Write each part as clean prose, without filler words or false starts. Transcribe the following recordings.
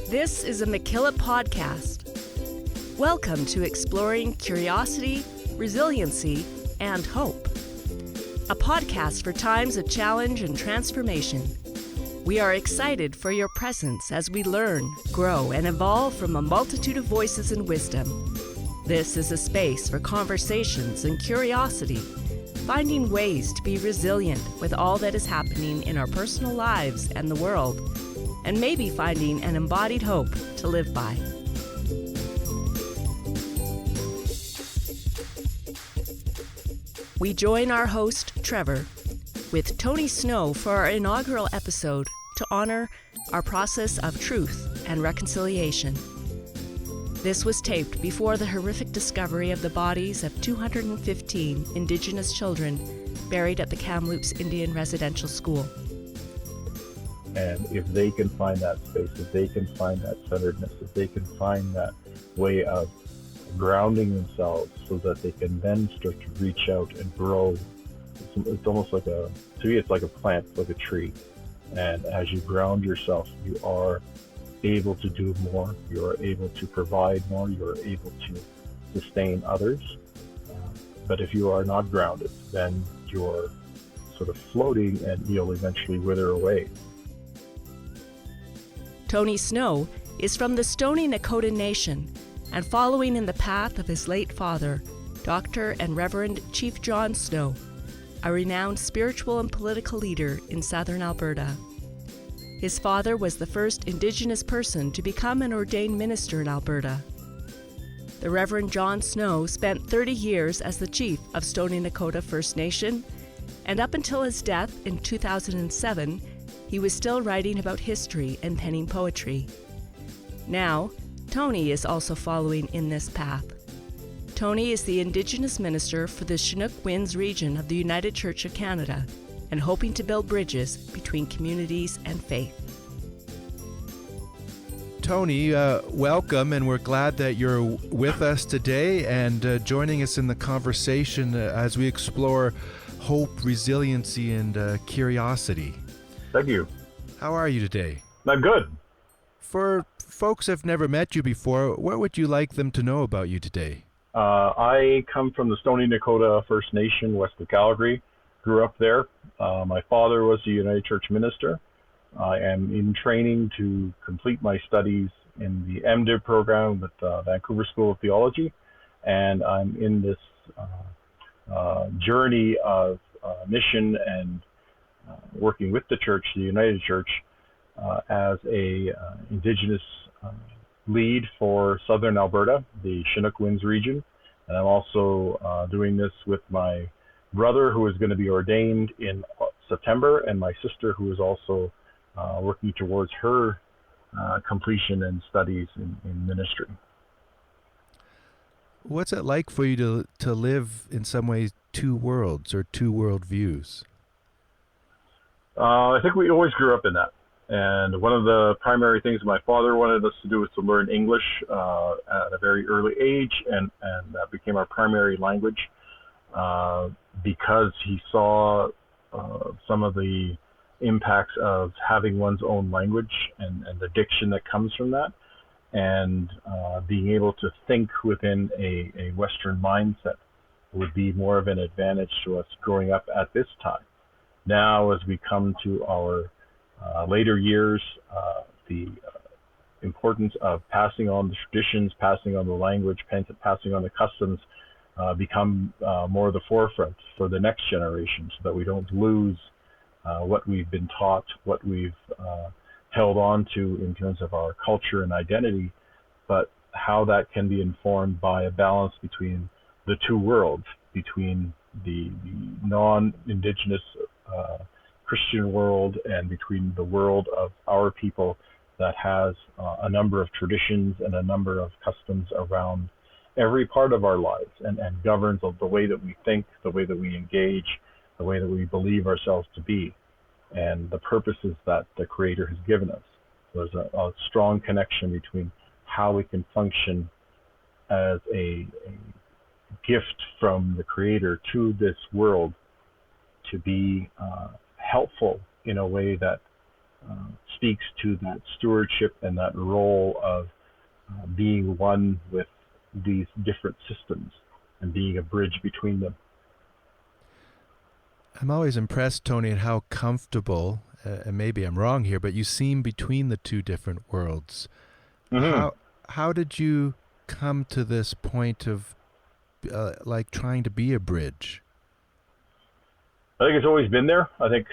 This is a McKillop podcast. Welcome to exploring curiosity, resiliency, and hope. A podcast for times of challenge and transformation. We are excited for your presence as we learn, grow, and evolve from a multitude of voices and wisdom. This is a space for conversations and curiosity, finding ways to be resilient with all that is happening in our personal lives and the world, and maybe finding an embodied hope to live by. We join our host, Trevor, with Tony Snow for our inaugural episode to honor our process of truth and reconciliation. This was taped before the horrific discovery of the bodies of 215 Indigenous children buried at the Kamloops Indian Residential School. And if they can find that space, if they can find that centeredness, if they can find that way of grounding themselves so that they can then start to reach out and grow, it's almost like to me, it's like a plant, it's like a tree. And as you ground yourself, you are able to do more, you are able to provide more, you are able to sustain others. But if you are not grounded, then you're sort of floating and you'll eventually wither away. Tony Snow is from the Stoney Nakoda Nation and following in the path of his late father, Dr. and Reverend Chief John Snow, a renowned spiritual and political leader in southern Alberta. His father was the first Indigenous person to become an ordained minister in Alberta. The Reverend John Snow spent 30 years as the chief of Stoney Nakoda First Nation, and up until his death in 2007, he was still writing about history and penning poetry. Now, Tony is also following in this path. Tony is the Indigenous Minister for the Chinook Winds Region of the United Church of Canada and hoping to build bridges between communities and faith. Tony, welcome, and we're glad that you're with us today and joining us in the conversation as we explore hope, resiliency, and curiosity. Thank you. How are you today? I'm good. For folks who have never met you before, what would you like them to know about you today? I come from the Stoney Nakoda First Nation, west of Calgary. Grew up there. My father was a United Church minister. I am in training to complete my studies in the MDiv program with Vancouver School of Theology, and I'm in this journey of mission and working with the church, the United Church, as a Indigenous lead for southern Alberta, the Chinook Winds Region. And I'm also doing this with my brother, who is going to be ordained in September, and my sister, who is also working towards her completion and studies in ministry. What's it like for you to live in some ways two worlds or two world views? I think we always grew up in that. And one of the primary things my father wanted us to do was to learn English at a very early age, and that became our primary language because he saw some of the impacts of having one's own language and the diction that comes from that, and being able to think within a Western mindset would be more of an advantage to us growing up at this time. Now, as we come to our later years, the importance of passing on the traditions, passing on the language, passing on the customs become more the forefront for the next generation, so that we don't lose what we've been taught, what we've held on to in terms of our culture and identity, but how that can be informed by a balance between the two worlds, between the non-Indigenous Christian world and between the world of our people that has a number of traditions and a number of customs around every part of our lives and governs the way that we think, the way that we engage, the way that we believe ourselves to be, and the purposes that the Creator has given us. There's a strong connection between how we can function as a gift from the Creator to this world to be helpful in a way that speaks to that stewardship and that role of being one with these different systems and being a bridge between them. I'm always impressed, Tony, at how comfortable, and maybe I'm wrong here, but you seem between the two different worlds. Mm-hmm. How did you come to this point of like trying to be a bridge? I think it's always been there. I think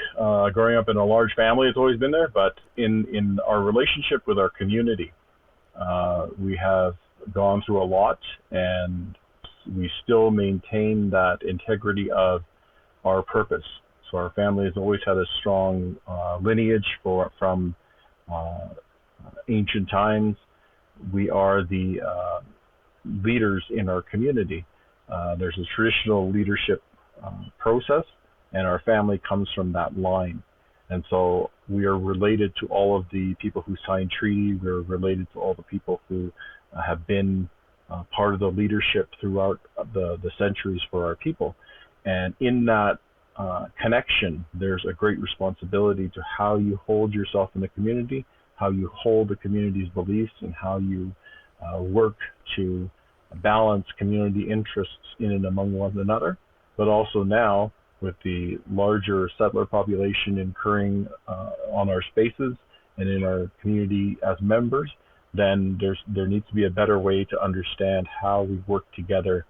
growing up in a large family, it's always been there. But in our relationship with our community, we have gone through a lot, and we still maintain that integrity of our purpose. So our family has always had a strong lineage from ancient times. We are the leaders in our community. There's a traditional leadership process, and our family comes from that line. And so we are related to all of the people who signed treaties. We're related to all the people who have been part of the leadership throughout the centuries for our people. And in that connection, there's a great responsibility to how you hold yourself in the community, how you hold the community's beliefs, and how you work to balance community interests in and among one another. But also now, with the larger settler population incurring on our spaces and in our community as members, then there needs to be a better way to understand how we work together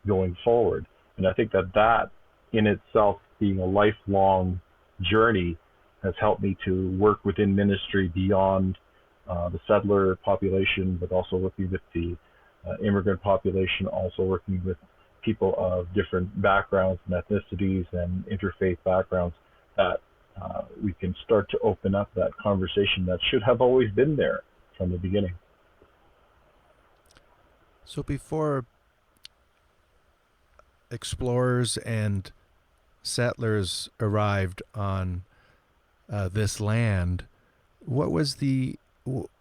going forward. And I think that in itself, being a lifelong journey, has helped me to work within ministry beyond the settler population, but also working with the immigrant population, also working with people of different backgrounds and ethnicities and interfaith backgrounds, that we can start to open up that conversation that should have always been there from the beginning. So before explorers and settlers arrived on this land, what was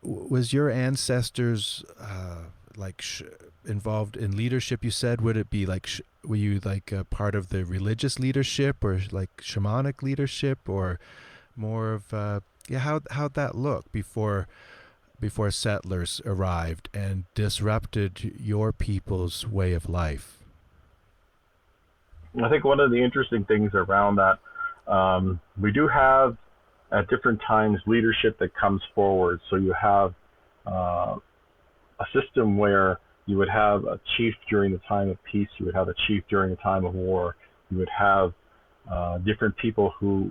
was your ancestors involved in leadership? You said, would it be were you a part of the religious leadership, or shamanic leadership, or more of how'd that look before settlers arrived and disrupted your people's way of life? I think one of the interesting things around that, we do have at different times leadership that comes forward. So you have a system where you would have a chief during the time of peace, you would have a chief during the time of war, you would have different people who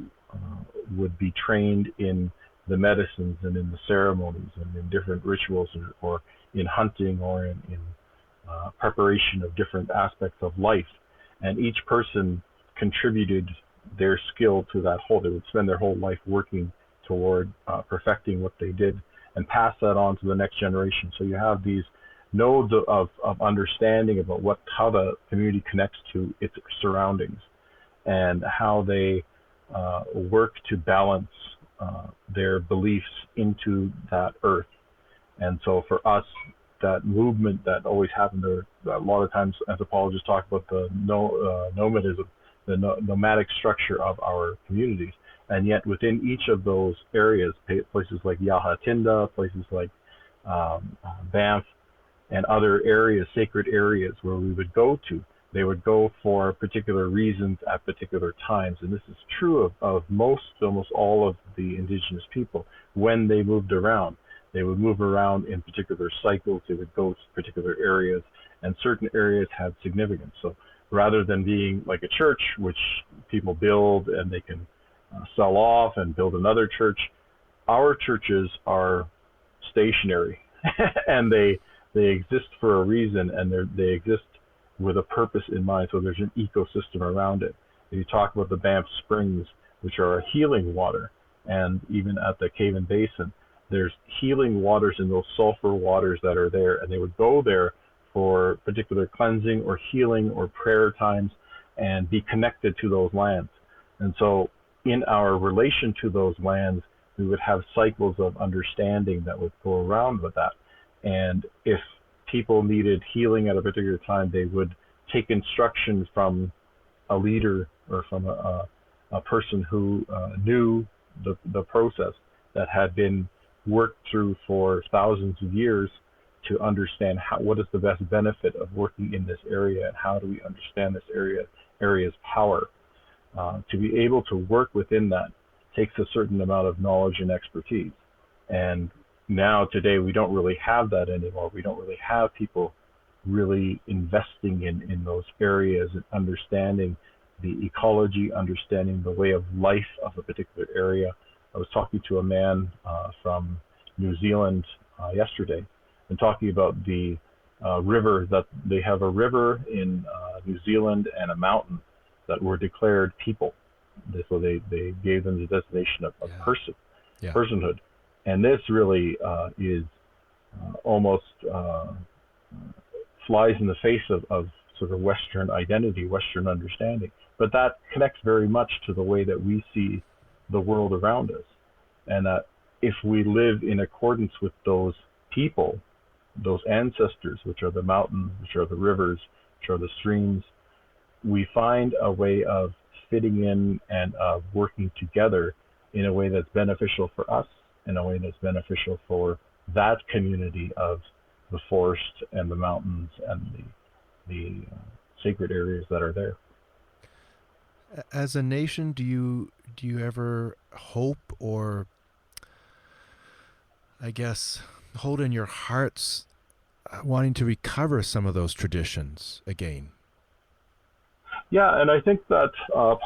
would be trained in the medicines and in the ceremonies and in different rituals, or in hunting, or in preparation of different aspects of life. And each person contributed their skill to that whole. They would spend their whole life working toward perfecting what they did and pass that on to the next generation. So you have these nodes of understanding about how the community connects to its surroundings, and how they work to balance their beliefs into that earth. And so for us, that movement that always happened there, a lot of times anthropologists talk about the nomadism, the nomadic structure of our communities. And yet within each of those areas, places like Yahatinda, places like Banff, and other areas, sacred areas where we would go to, they would go for particular reasons at particular times. And this is true of almost all of the Indigenous people. When they moved around, they would move around in particular cycles. They would go to particular areas, and certain areas had significance. So rather than being like a church, which people build and they can sell off and build another church, our churches are stationary and they exist for a reason, and they exist with a purpose in mind. So there's an ecosystem around it. You talk about the Banff Springs, which are a healing water, and even at the Cavan Basin, there's healing waters in those sulfur waters that are there, and they would go there for particular cleansing or healing or prayer times and be connected to those lands. And so in our relation to those lands, we would have cycles of understanding that would go around with that. And if people needed healing at a particular time, they would take instruction from a leader or from a person who knew the process that had been worked through for thousands of years to understand what is the best benefit of working in this area and how do we understand this area's power. To be able to work within that takes a certain amount of knowledge and expertise. And now today we don't really have that anymore. We don't really have people really investing in those areas and understanding the ecology, understanding the way of life of a particular area. I was talking to a man from New Zealand yesterday and talking about the river, that they have a river in New Zealand and a mountain that were declared people. So they gave them the designation of personhood. And this really is almost flies in the face of sort of Western identity, Western understanding. But that connects very much to the way that we see the world around us. And that if we live in accordance with those people, those ancestors, which are the mountains, which are the rivers, which are the streams, we find a way of fitting in and of working together in a way that's beneficial for us, in a way that's beneficial for that community of the forest and the mountains and the sacred areas that are there. As a nation, do you ever hope, or I guess hold in your hearts wanting to recover some of those traditions again? Yeah, and I think that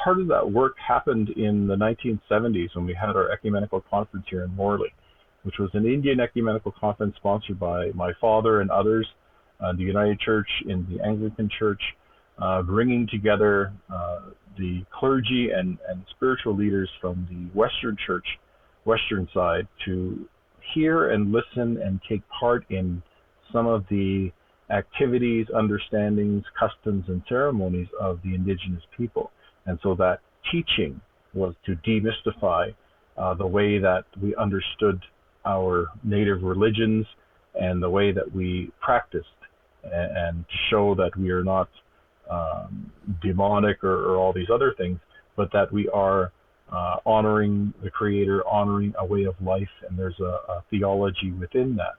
part of that work happened in the 1970s when we had our ecumenical conference here in Morley, which was an Indian ecumenical conference sponsored by my father and others, the United Church and the Anglican Church, bringing together the clergy and spiritual leaders from the Western Church, Western side, to hear and listen and take part in some of the activities, understandings, customs, and ceremonies of the Indigenous people. And so that teaching was to demystify the way that we understood our native religions and the way that we practiced, and to show that we are not demonic or all these other things, but that we are honoring the Creator, honoring a way of life, and there's a theology within that.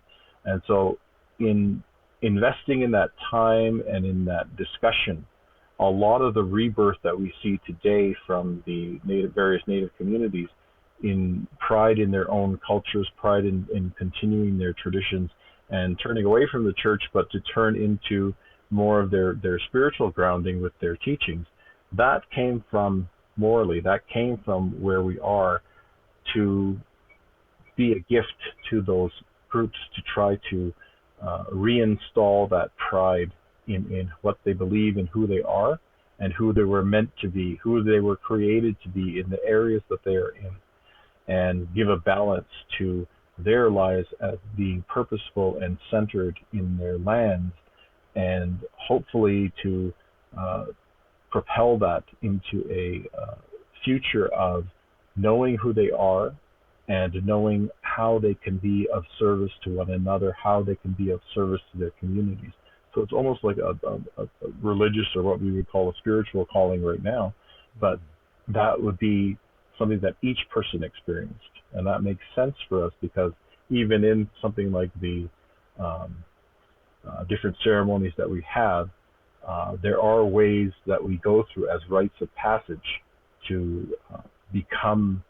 And so in investing in that time and in that discussion, a lot of the rebirth that we see today from the various native communities in pride in their own cultures, pride in continuing their traditions and turning away from the church, but to turn into more of their spiritual grounding with their teachings, that came from Morley, that came from where we are, to be a gift to those groups, to try to reinstall that pride in what they believe and who they are and who they were meant to be, who they were created to be in the areas that they are in, and give a balance to their lives as being purposeful and centered in their lands, and hopefully to propel that into a future of knowing who they are and knowing how they can be of service to one another, how they can be of service to their communities. So it's almost like a religious, or what we would call a spiritual calling right now, but that would be something that each person experienced. And that makes sense for us, because even in something like the different ceremonies that we have, there are ways that we go through as rites of passage to become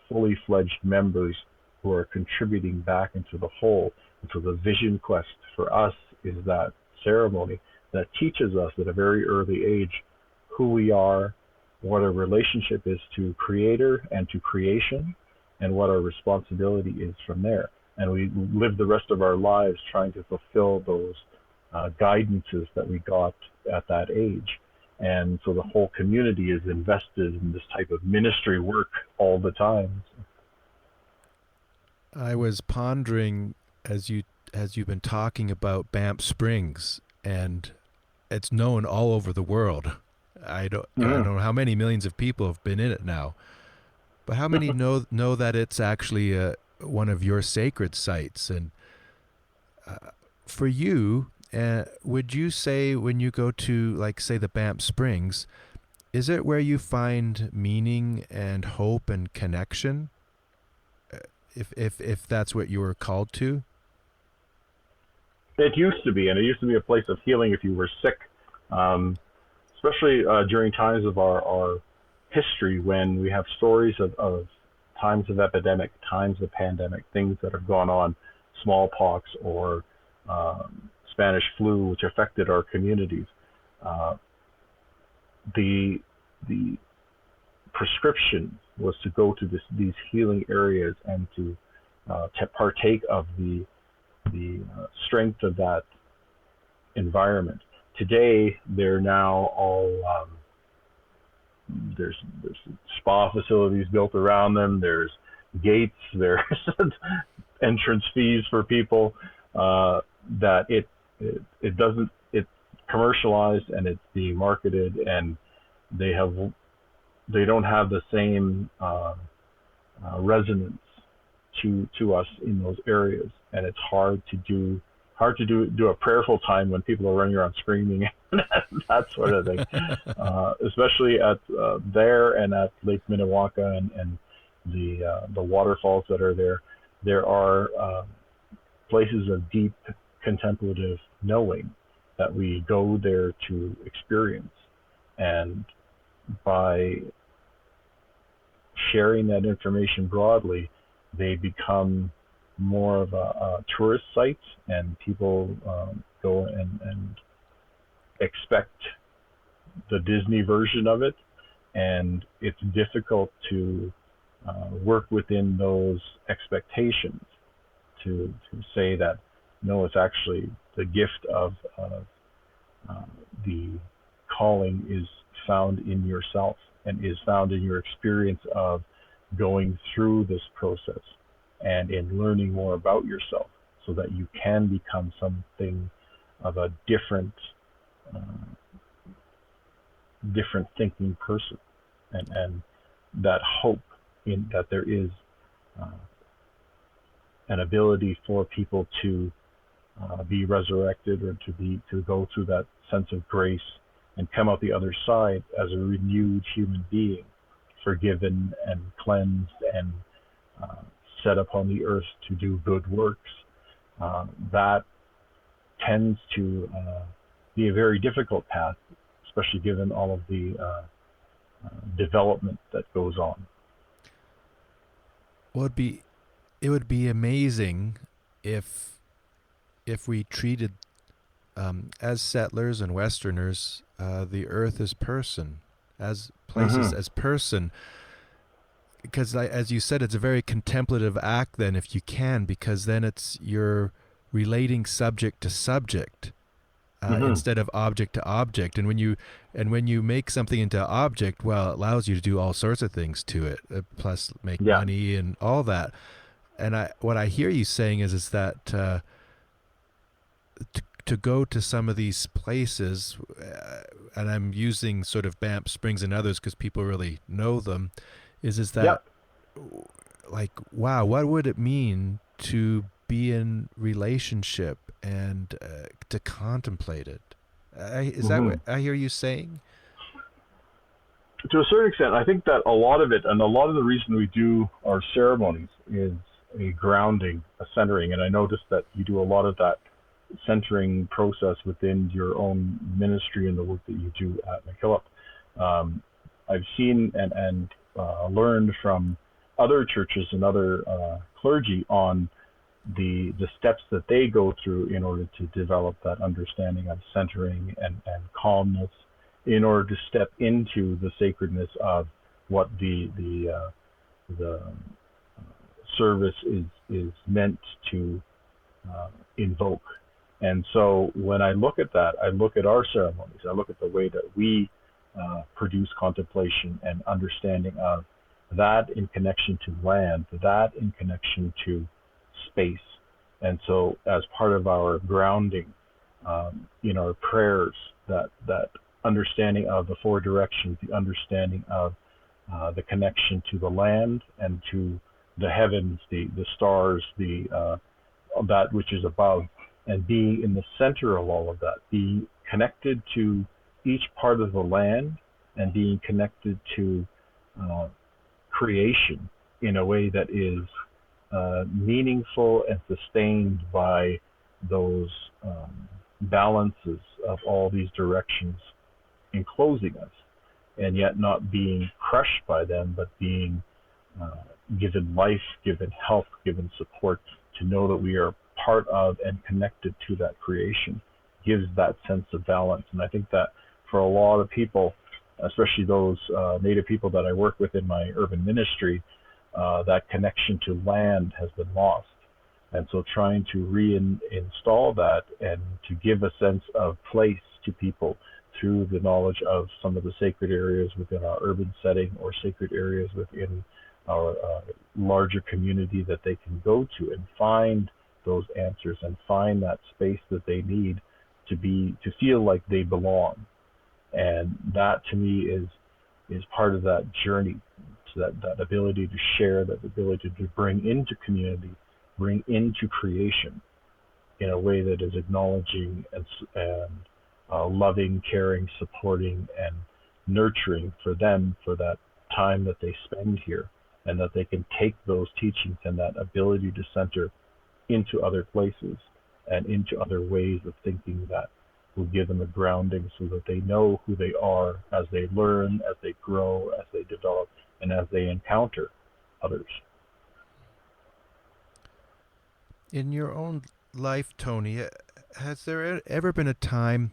fully fledged members who are contributing back into the whole. And so the vision quest for us is that ceremony that teaches us at a very early age who we are, what our relationship is to Creator and to creation, and what our responsibility is from there. And we live the rest of our lives trying to fulfill those guidances that we got at that age. And so the whole community is invested in this type of ministry work all the time. I was pondering as you've been talking about Banff Springs, and it's known all over the world. I don't know how many millions of people have been in it now, but how many know that it's actually one of your sacred sites? And for you would you say when you go to, like, say, the Banff Springs, is it where you find meaning and hope and connection? If that's what you were called to? It used to be, and it used to be a place of healing if you were sick, especially during times of our history when we have stories of times of epidemic, times of pandemic, things that have gone on, smallpox or Spanish flu, which affected our communities. The prescription was to go to these healing areas and to partake of the strength of that environment. Today, they're now all there's spa facilities built around them. There's gates. There's entrance fees for people. That it doesn't, it's commercialized and it's being marketed, and they don't have the same resonance to us in those areas, and it's hard to do a prayerful time when people are running around screaming and that sort of thing. Especially at there and at Lake Minnewanka and the waterfalls that are there. There are places of deep contemplative knowing that we go there to experience, and by sharing that information broadly, they become more of a tourist site, and people go and expect the Disney version of it, and it's difficult to work within those expectations to say that no, it's actually the gift of the calling is found in yourself and is found in your experience of going through this process and in learning more about yourself, so that you can become something of a different thinking person, and that hope in that there is an ability for people to be resurrected, or to go through that sense of grace and come out the other side as a renewed human being, forgiven and cleansed and set upon the earth to do good works. That tends to be a very difficult path, especially given all of the development that goes on. Well, it would be amazing if we treated as settlers and Westerners the earth as person, as places as person, because as you said, it's a very contemplative act then, if you can, because then you're relating subject to subject instead of object to object, and when you make something into object, well, it allows you to do all sorts of things to it, plus make money and all that. And what I hear you saying is that to go to some of these places, and I'm using sort of Banff Springs and others because people really know them, is that like, wow, what would it mean to be in relationship and to contemplate it? Is that what I hear you saying? To a certain extent, I think that a lot of it, and a lot of the reason we do our ceremonies, is a grounding, a centering. And I noticed that you do a lot of that centering process within your own ministry and the work that you do at McKillop. I've seen and learned from other churches and other clergy on the steps that they go through in order to develop that understanding of centering and calmness, in order to step into the sacredness of what the service is meant to invoke. And so when I look at that, I look at our ceremonies, I look at the way that we produce contemplation and understanding of that in connection to land, that in connection to space. And so as part of our grounding in our prayers, that understanding of the four directions, the understanding of the connection to the land and to the heavens, the stars, that which is above, and being in the center of all of that, being connected to each part of the land and being connected to creation in a way that is meaningful and sustained by those balances of all these directions enclosing us, and yet not being crushed by them, but being given life, given help, given support to know that we are part of and connected to that creation gives that sense of balance. And I think that for a lot of people, especially those Native people that I work with in my urban ministry, that connection to land has been lost. And so trying to reinstall that and to give a sense of place to people through the knowledge of some of the sacred areas within our urban setting or sacred areas within our larger community that they can go to and find those answers and find that space that they need to feel like they belong. And that to me is part of that journey, to that ability to share, that ability to bring into community, bring into creation in a way that is acknowledging and loving, caring, supporting, and nurturing for them for that time that they spend here, and that they can take those teachings and that ability to center into other places and into other ways of thinking that will give them a grounding so that they know who they are as they learn, as they grow, as they develop, and as they encounter others. In your own life, Tony, has there ever been a time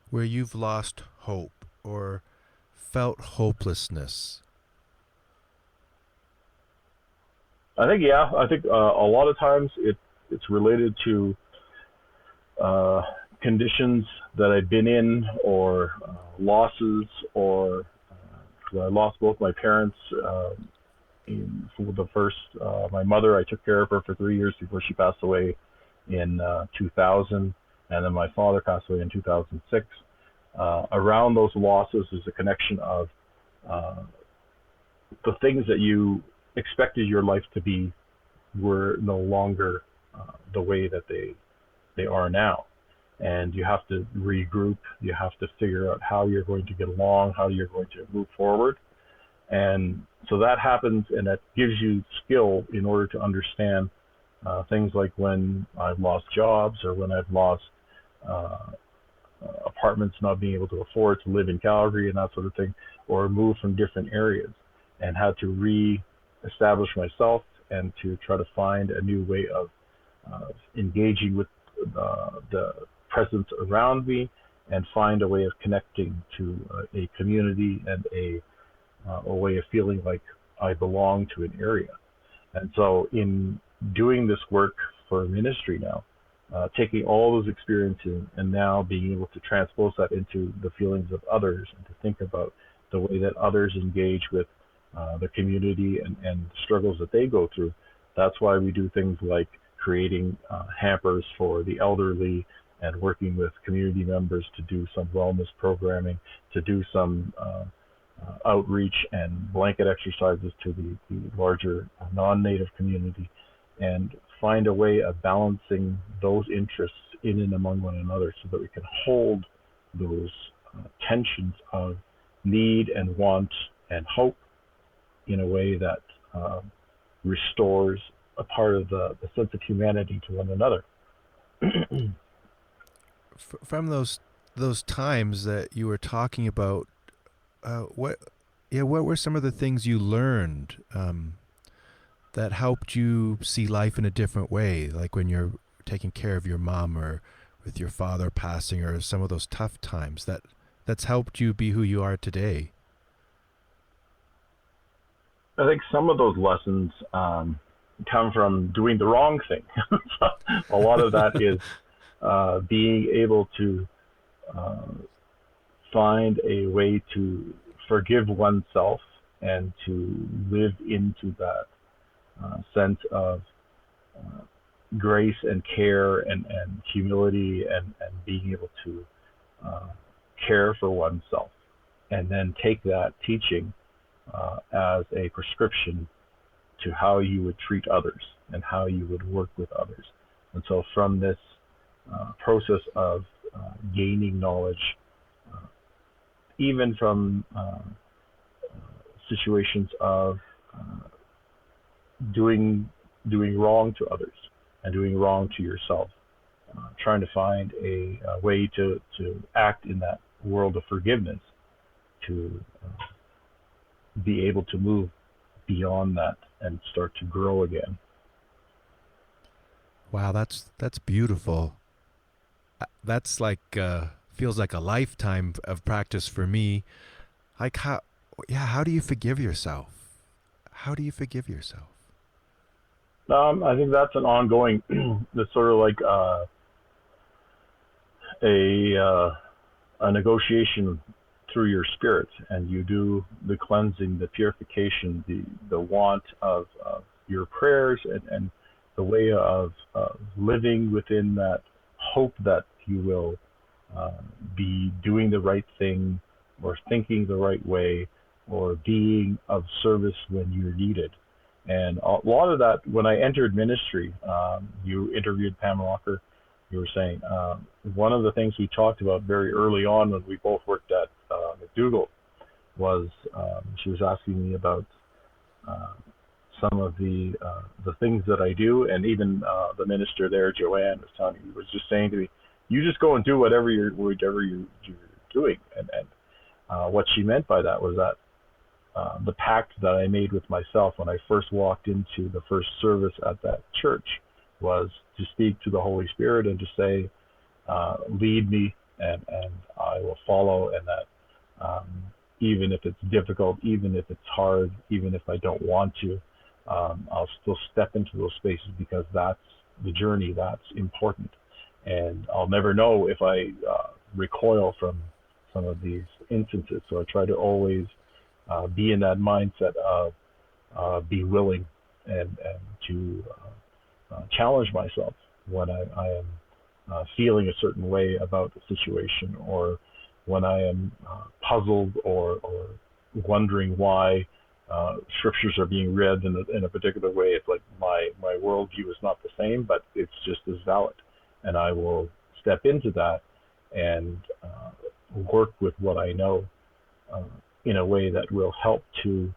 where you've lost hope or felt hopelessness? I think, yeah. I think a lot of times it's related to conditions that I've been in, or losses, or I lost both my parents. My mother, I took care of her for 3 years before she passed away in 2000, and then my father passed away in 2006. Around those losses is a connection of the things that you expected your life to be were no longer the way that they are now. And you have to regroup, you have to figure out how you're going to get along, how you're going to move forward. And so that happens, and that gives you skill in order to understand things like when I've lost jobs, or when I've lost apartments, not being able to afford to live in Calgary and that sort of thing, or move from different areas, and how to re-establish myself and to try to find a new way of engaging with the presence around me, and find a way of connecting to a community and a way of feeling like I belong to an area. And so in doing this work for ministry now, taking all those experiences and now being able to transpose that into the feelings of others, and to think about the way that others engage with the community and struggles that they go through. That's why we do things like creating hampers for the elderly, and working with community members to do some wellness programming, to do some outreach and blanket exercises to the larger non-Native community, and find a way of balancing those interests in and among one another, so that we can hold those tensions of need and want and hope in a way that restores a part of the sense of humanity to one another. From those times that you were talking about, what were some of the things you learned that helped you see life in a different way, like when you're taking care of your mom, or with your father passing, or some of those tough times that's helped you be who you are today? I think some of those lessons come from doing the wrong thing. A lot of that is being able to find a way to forgive oneself and to live into that sense of grace and care and humility, and being able to care for oneself, and then take that teaching as a prescription to how you would treat others and how you would work with others. And so from this process of gaining knowledge, even from situations of doing wrong to others and doing wrong to yourself, trying to find a way to act in that world of forgiveness, to be able to move beyond that and start to grow again. Wow, that's beautiful. That's like feels like a lifetime of practice for me. Like how do you forgive yourself? How do you forgive yourself? I think that's an ongoing. That's sort of like a negotiation through your spirit, and you do the cleansing, the purification, the want of your prayers, and the way of living within that hope that you will be doing the right thing, or thinking the right way, or being of service when you're needed. And a lot of that, when I entered ministry, you interviewed Pam Walker, you were saying, one of the things we talked about very early on when we both worked at McDougall was she was asking me about some of the things that I do, and even the minister there, Joanne, was just saying to me, you just go and do whatever you're doing. And what she meant by that was that the pact that I made with myself when I first walked into the first service at that church was to speak to the Holy Spirit and to say, lead me, and I will follow, and that even if it's difficult, even if it's hard, even if I don't want to, I'll still step into those spaces because that's the journey, that's important. And I'll never know if I recoil from some of these instances. So I try to always be in that mindset of be willing and to challenge myself when I am feeling a certain way about the situation, or when I am puzzled or wondering why scriptures are being read in a particular way. It's like my worldview is not the same, but it's just as valid. And I will step into that and work with what I know in a way that will help to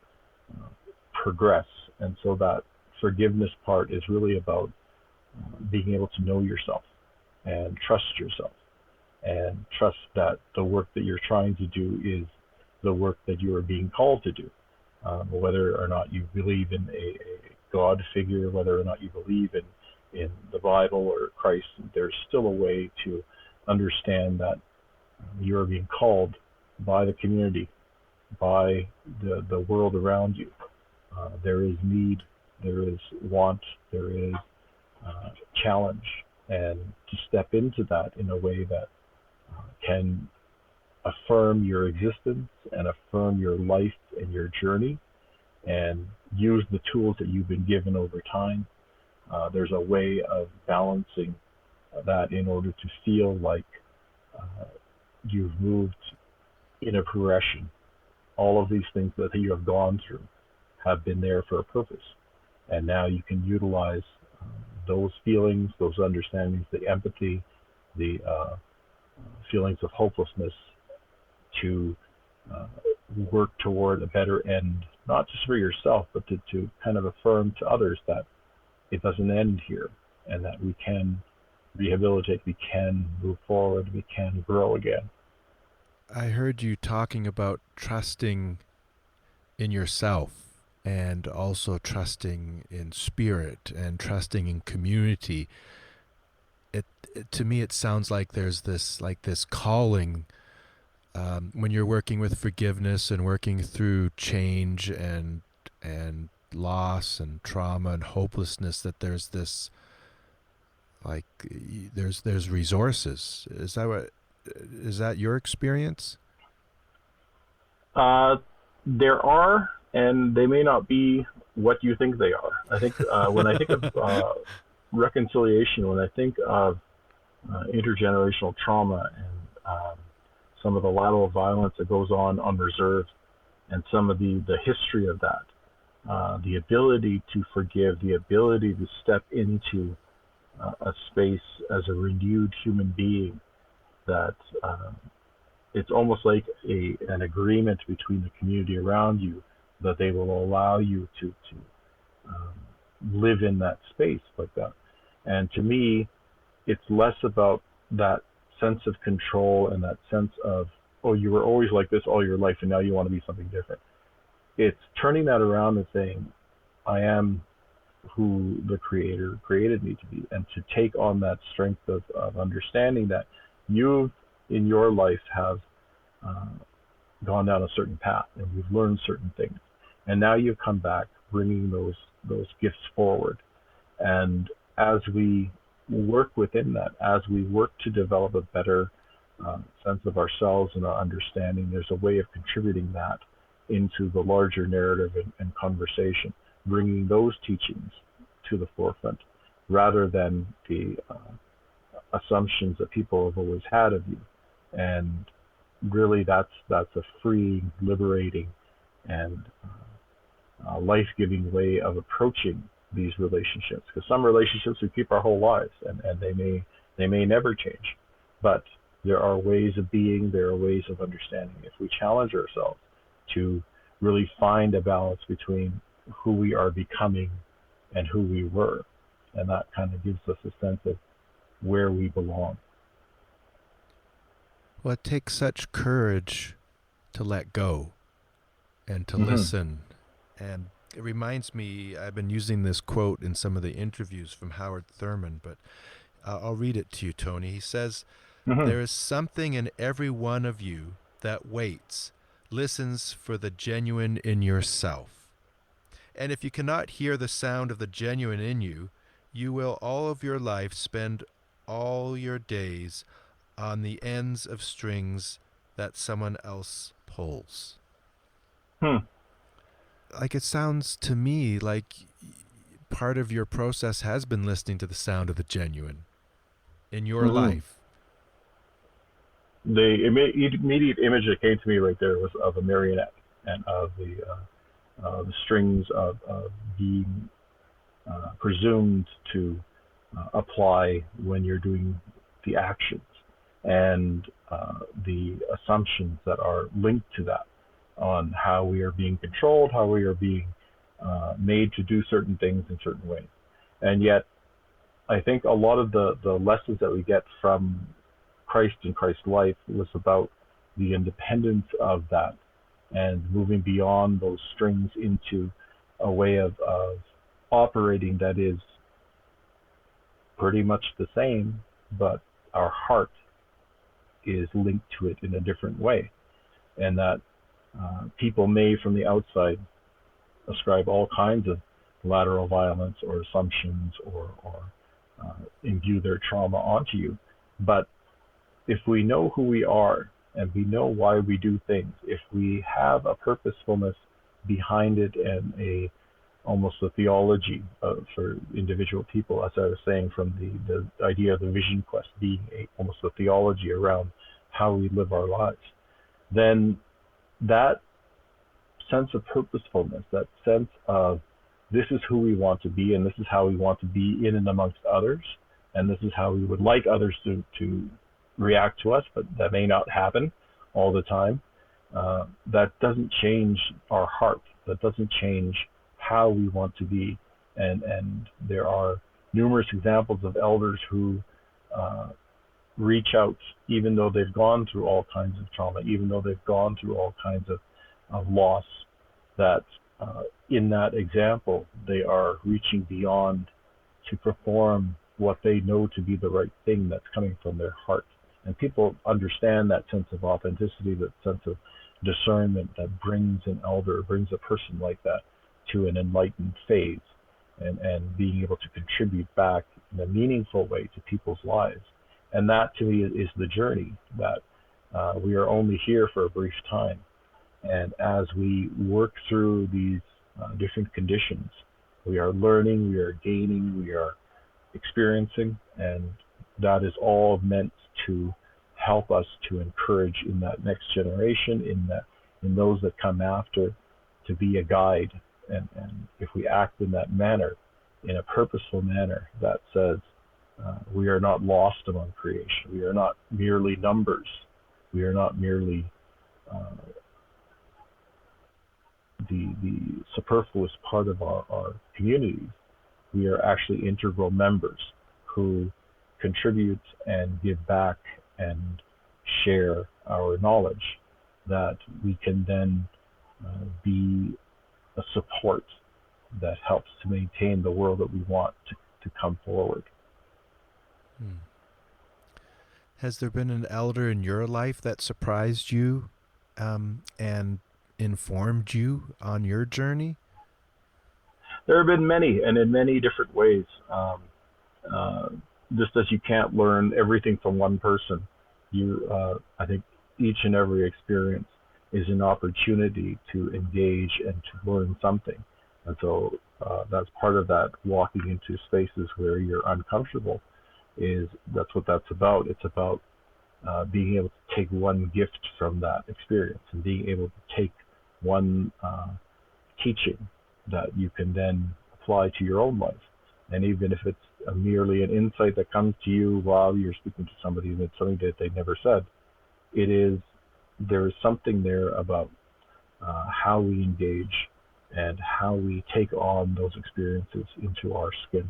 progress. And so that forgiveness part is really about being able to know yourself and trust yourself, and trust that the work that you're trying to do is the work that you are being called to do. Whether or not you believe in a God figure, whether or not you believe in the Bible or Christ, there's still a way to understand that you're being called by the community, by the world around you. There is need, there is want, there is challenge, and to step into that in a way that can affirm your existence and affirm your life and your journey, and use the tools that you've been given over time. There's a way of balancing that in order to feel like you've moved in a progression. All of these things that you have gone through have been there for a purpose, and now you can utilize those feelings, those understandings, the empathy, the feelings of hopelessness to work toward a better end, not just for yourself, but to kind of affirm to others that it doesn't end here, and that we can rehabilitate, we can move forward, we can grow again. I heard you talking about trusting in yourself, and also trusting in spirit, and trusting in community. It to me, it sounds like there's this calling when you're working with forgiveness and working through change and loss and trauma and hopelessness, that there's this there's resources. Is that your experience? There are, and they may not be what you think they are. I think when I think of reconciliation, when I think of intergenerational trauma and some of the lateral violence that goes on unreserved, and some of the history of that, the ability to forgive, the ability to step into a space as a renewed human being that it's almost like an agreement between the community around you that they will allow you to live in that space like that. And to me, it's less about that sense of control and that sense of, oh, you were always like this all your life and now you want to be something different. It's turning that around and saying, I am who the Creator created me to be, and to take on that strength of understanding that you in your life have gone down a certain path and you've learned certain things, and now you've come back bringing those gifts forward. And as we work within that, as we work to develop a better sense of ourselves and our understanding, there's a way of contributing that into the larger narrative and conversation, bringing those teachings to the forefront rather than the assumptions that people have always had of you. And really that's a free, liberating, and life-giving way of approaching these relationships, because some relationships we keep our whole lives, and they may never change, but there are ways of being, there are ways of understanding. If we challenge ourselves to really find a balance between who we are becoming and who we were, and that kind of gives us a sense of where we belong. Well, it takes such courage to let go and to listen. And it reminds me, I've been using this quote in some of the interviews from Howard Thurman, but I'll read it to you, Tony. He says, there is something in every one of you that waits, listens for the genuine in yourself. And if you cannot hear the sound of the genuine in you, you will all of your life spend all your days on the ends of strings that someone else pulls. Like, it sounds to me like part of your process has been listening to the sound of the genuine in your life. The immediate image that came to me right there was of a marionette and of the strings of being presumed to apply when you're doing the actions, and the assumptions that are linked to that on how we are being controlled, how we are being made to do certain things in certain ways. And yet, I think a lot of the lessons that we get from Christ and Christ's life was about the independence of that and moving beyond those strings into a way of operating that is pretty much the same, but our heart is linked to it in a different way. And that people may, from the outside, ascribe all kinds of lateral violence or assumptions or imbue their trauma onto you. But if we know who we are and we know why we do things, if we have a purposefulness behind it and almost a theology for individual people, as I was saying, from the idea of the vision quest being almost a theology around how we live our lives, then that sense of purposefulness, that sense of this is who we want to be and this is how we want to be in and amongst others, and this is how we would like others to react to us, but that may not happen all the time. That doesn't change our heart. That doesn't change how we want to be. And there are numerous examples of elders who reach out even though they've gone through all kinds of trauma, even though they've gone through all kinds of loss, that in that example, they are reaching beyond to perform what they know to be the right thing that's coming from their heart. And people understand that sense of authenticity, that sense of discernment that brings an elder, brings a person like that to an enlightened phase, and being able to contribute back in a meaningful way to people's lives. And that, to me, is the journey, that we are only here for a brief time. And as we work through these different conditions, we are learning, we are gaining, we are experiencing, and that is all meant to help us to encourage in that next generation, in those that come after, to be a guide. And if we act in that manner, in a purposeful manner that says, We are not lost among creation. We are not merely numbers. We are not merely the superfluous part of our communities. We are actually integral members who contribute and give back and share our knowledge, that we can then be a support that helps to maintain the world that we want to come forward. Has there been an elder in your life that surprised you and informed you on your journey? There have been many, and in many different ways. Just as you can't learn everything from one person, I think each and every experience is an opportunity to engage and to learn something. And so that's part of that, walking into spaces where you're uncomfortable. That's what that's about. It's about being able to take one gift from that experience and being able to take one teaching that you can then apply to your own life. And even if it's merely an insight that comes to you while you're speaking to somebody, that's something that they never said, there is something there about how we engage and how we take on those experiences into our skin.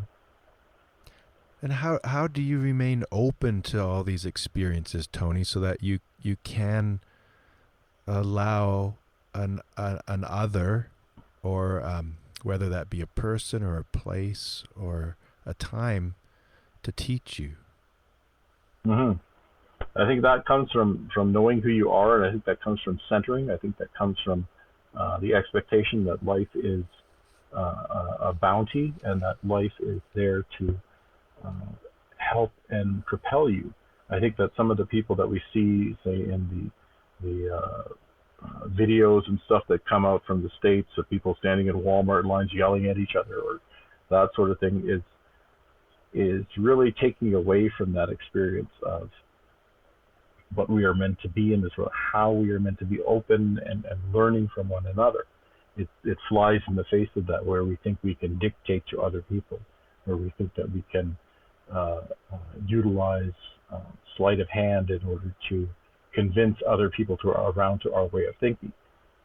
And how do you remain open to all these experiences, Tony, so that you can allow an other, or whether that be a person or a place or a time, to teach you? Mm-hmm. I think that comes from knowing who you are, and I think that comes from centering. I think that comes from the expectation that life is a bounty, and that life is there to help and propel you. I think that some of the people that we see, say in the videos and stuff that come out from the States of people standing in Walmart lines yelling at each other, or that sort of thing, is really taking away from that experience of what we are meant to be in this world, how we are meant to be open and learning from one another. It flies in the face of that, where we think we can dictate to other people, where we think that we can utilize sleight of hand in order to convince other people around to our way of thinking.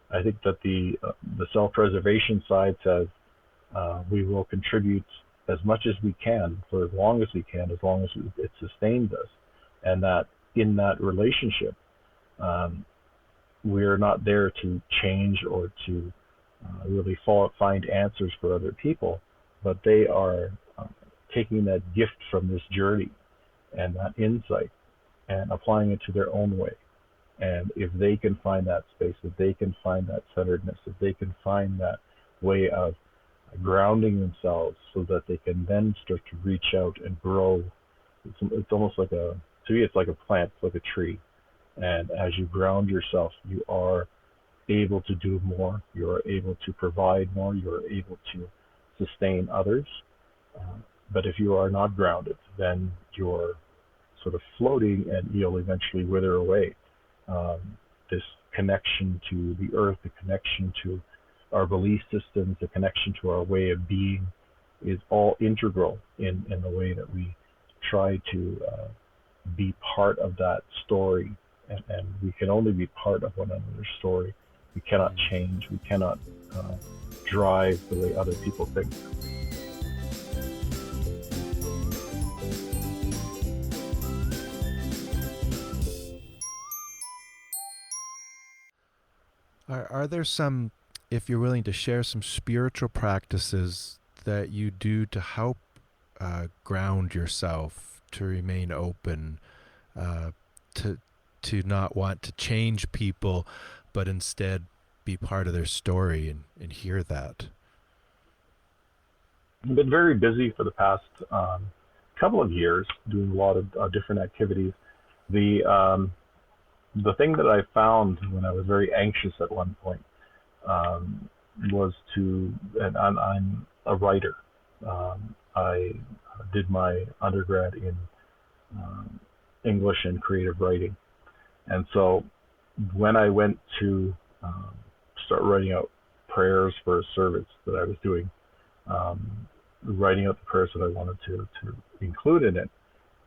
I think that the self-preservation side says we will contribute as much as we can for as long as we can, as long as it sustains us, and that in that relationship, we're not there to change or to really find answers for other people, but they are taking that gift from this journey and that insight and applying it to their own way. And if they can find that space, if they can find that centeredness, if they can find that way of grounding themselves so that they can then start to reach out and grow, it's almost like to me, it's like a plant, it's like a tree. And as you ground yourself, you are able to do more, you are able to provide more, you are able to sustain others. But if you are not grounded, then you're sort of floating and you'll eventually wither away. This connection to the earth, the connection to our belief systems, the connection to our way of being is all integral in the way that we try to be part of that story. And we can only be part of one another's story. We cannot change. We cannot drive the way other people think. Are there some, if you're willing to share, some spiritual practices that you do to help ground yourself, to remain open, to not want to change people, but instead be part of their story and hear that? I've been very busy for the past couple of years doing a lot of different activities. The thing that I found when I was very anxious at one point was and I'm a writer. I did my undergrad in English and creative writing. And so when I went to start writing out prayers for a service that I was doing, writing out the prayers that I wanted to include in it.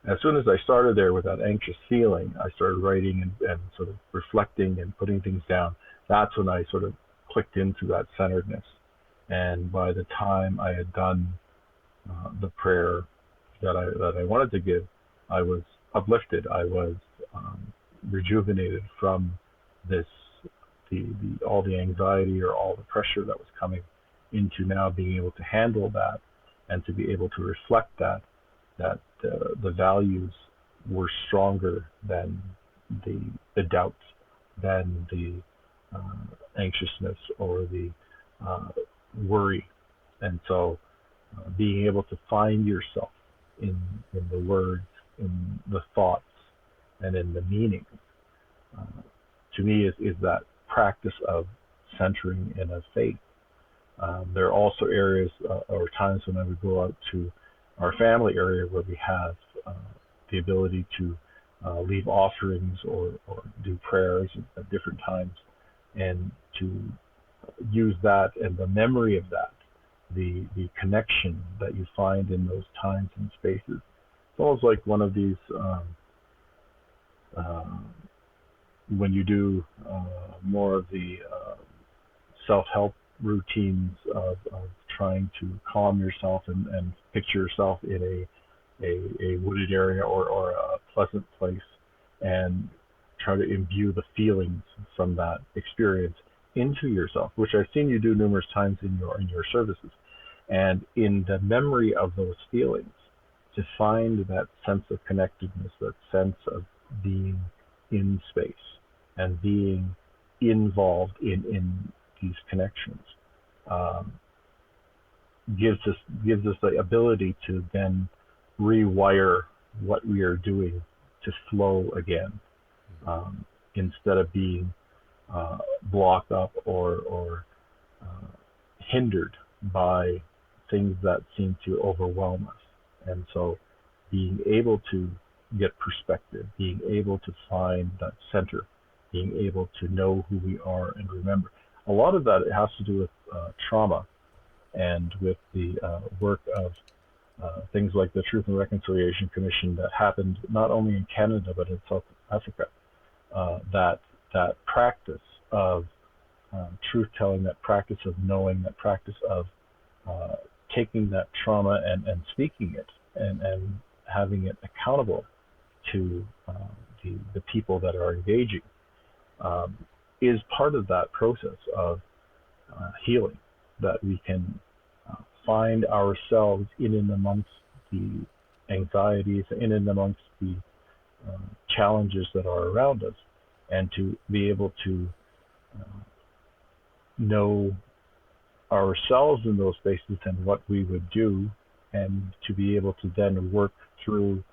As soon as I started there with that anxious feeling, I started writing and sort of reflecting and putting things down. That's when I sort of clicked into that centeredness. And by the time I had done the prayer that I wanted to give, I was uplifted. I was rejuvenated from this, all the anxiety or all the pressure that was coming, into now being able to handle that and to be able to reflect that the values were stronger than the doubts, than the anxiousness or the worry. And so being able to find yourself in the words, in the thoughts, and in the meaning, to me is that practice of centering in a faith. There are also areas or times when I would go out to our family area where we have the ability to leave offerings or do prayers at different times, and to use that and the memory of that, the connection that you find in those times and spaces. It's almost like one of these, when you do more of the self-help routines of trying to calm yourself and picture yourself in a wooded area or a pleasant place, and try to imbue the feelings from that experience into yourself, which I've seen you do numerous times in your services. And in the memory of those feelings, to find that sense of connectedness, that sense of being in space and being involved in these connections, gives us the ability to then rewire what we are doing to flow again, instead of being blocked up or hindered by things that seem to overwhelm us. And so being able to get perspective, being able to find that center, being able to know who we are and remember. A lot of that has to do with trauma, and with the work of things like the Truth and Reconciliation Commission that happened not only in Canada but in South Africa. That practice of truth-telling, that practice of knowing, that practice of taking that trauma and speaking it and having it accountable to the people that are engaging, is part of that process of healing, that we can find ourselves in and amongst the anxieties, in and amongst the challenges that are around us, and to be able to know ourselves in those spaces and what we would do, and to be able to then work through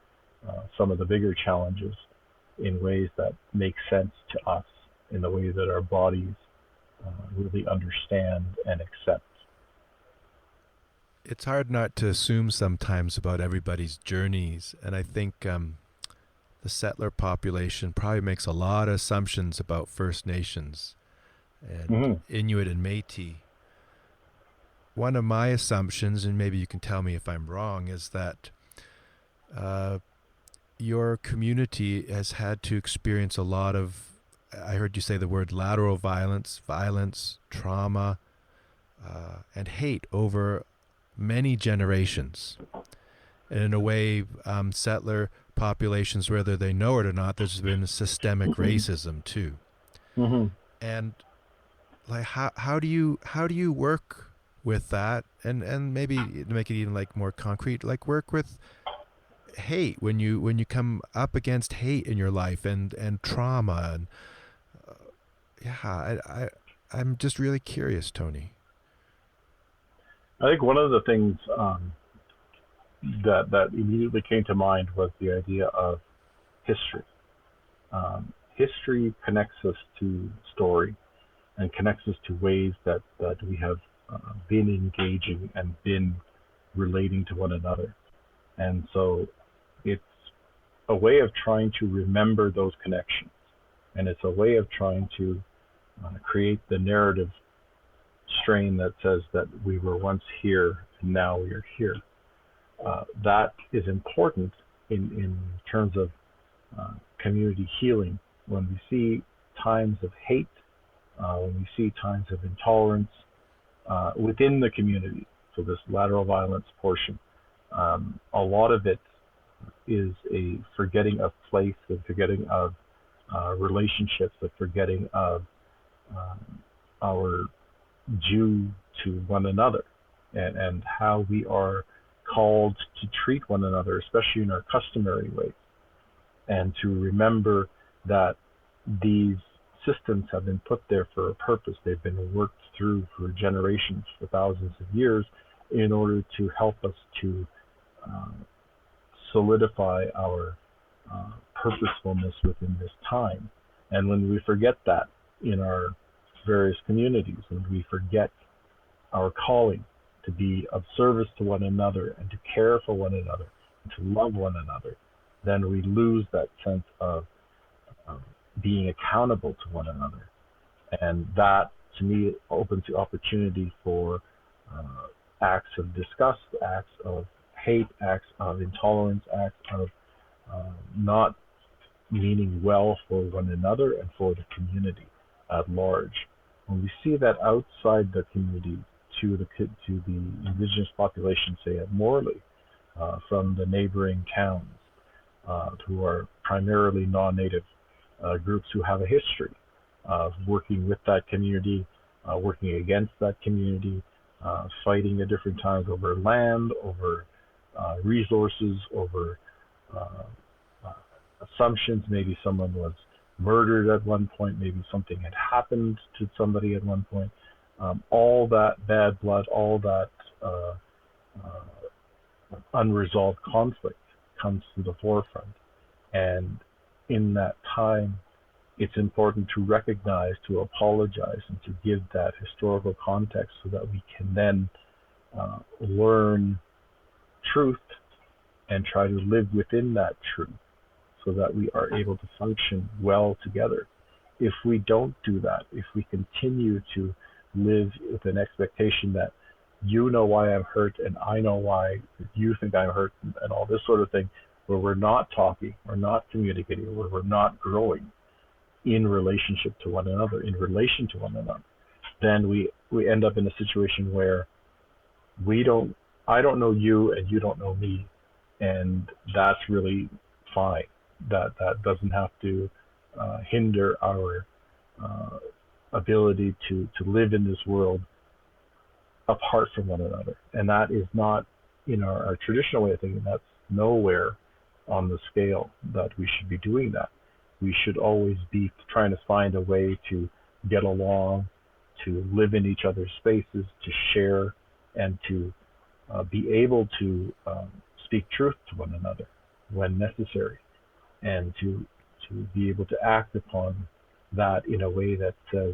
some of the bigger challenges in ways that make sense to us, in the way that our bodies really understand and accept. It's hard not to assume sometimes about everybody's journeys, and I think the settler population probably makes a lot of assumptions about First Nations and Inuit and Métis. One of my assumptions, and maybe you can tell me if I'm wrong, is that your community has had to experience a lot of, I heard you say the word lateral violence, trauma, and hate over many generations. And in a way, settler populations, whether they know it or not, there's been systemic racism too. And like, how do you work with that, and maybe make it even like more concrete, like work with hate when you come up against hate in your life and trauma, and I'm just really curious, Tony. I think one of the things that immediately came to mind was the idea of history. History connects us to story, and connects us to ways that we have been engaging and been relating to one another. And so it's a way of trying to remember those connections, and it's a way of trying to create the narrative strain that says that we were once here and now we are here. That is important in terms of community healing. When we see times of hate, when we see times of intolerance within the community, so this lateral violence portion, a lot of it is a forgetting of place, the forgetting of relationships, the forgetting of our due to one another, and how we are called to treat one another, especially in our customary ways, and to remember that these systems have been put there for a purpose. They've been worked through for generations, for thousands of years, in order to help us to solidify our purposefulness within this time. And when we forget that in our various communities, when we forget our calling to be of service to one another and to care for one another and to love one another, then we lose that sense of being accountable to one another. And that, to me, opens the opportunity for acts of disgust, acts of hate, acts of intolerance, acts of not meaning well for one another and for the community at large. When we see that outside the community, to the Indigenous population, say at Morley, from the neighboring towns, who are primarily non-native groups who have a history of working with that community, working against that community, fighting at different times over land, over resources, over assumptions. Maybe someone was murdered at one point, maybe something had happened to somebody at one point. All that bad blood, all that unresolved conflict comes to the forefront. And in that time, it's important to recognize, to apologize, and to give that historical context so that we can then learn truth and try to live within that truth so that we are able to function well together. If we don't do that, if we continue to live with an expectation that you know why I'm hurt and I know why you think I'm hurt and all this sort of thing, where we're not talking, we're not communicating, where we're not growing in relationship to one another, in relation to one another, then we end up in a situation where I don't know you and you don't know me, and that's really fine. That doesn't have to hinder our ability to live in this world apart from one another. And that is not in our traditional way of thinking. That's nowhere on the scale that we should be doing that. We should always be trying to find a way to get along, to live in each other's spaces, to share, and to be able to speak truth to one another when necessary, and to be able to act upon that in a way that says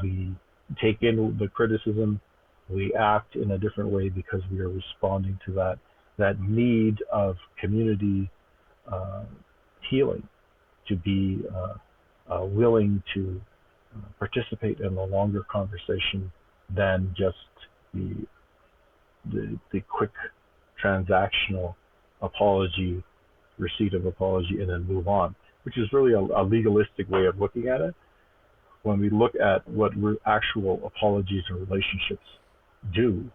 we take in the criticism, we act in a different way because we are responding to that need of community healing, to be willing to participate in a longer conversation than just the quick transactional apology, receipt of apology, and then move on, which is really a legalistic way of looking at it. When we look at what actual apologies or relationships do,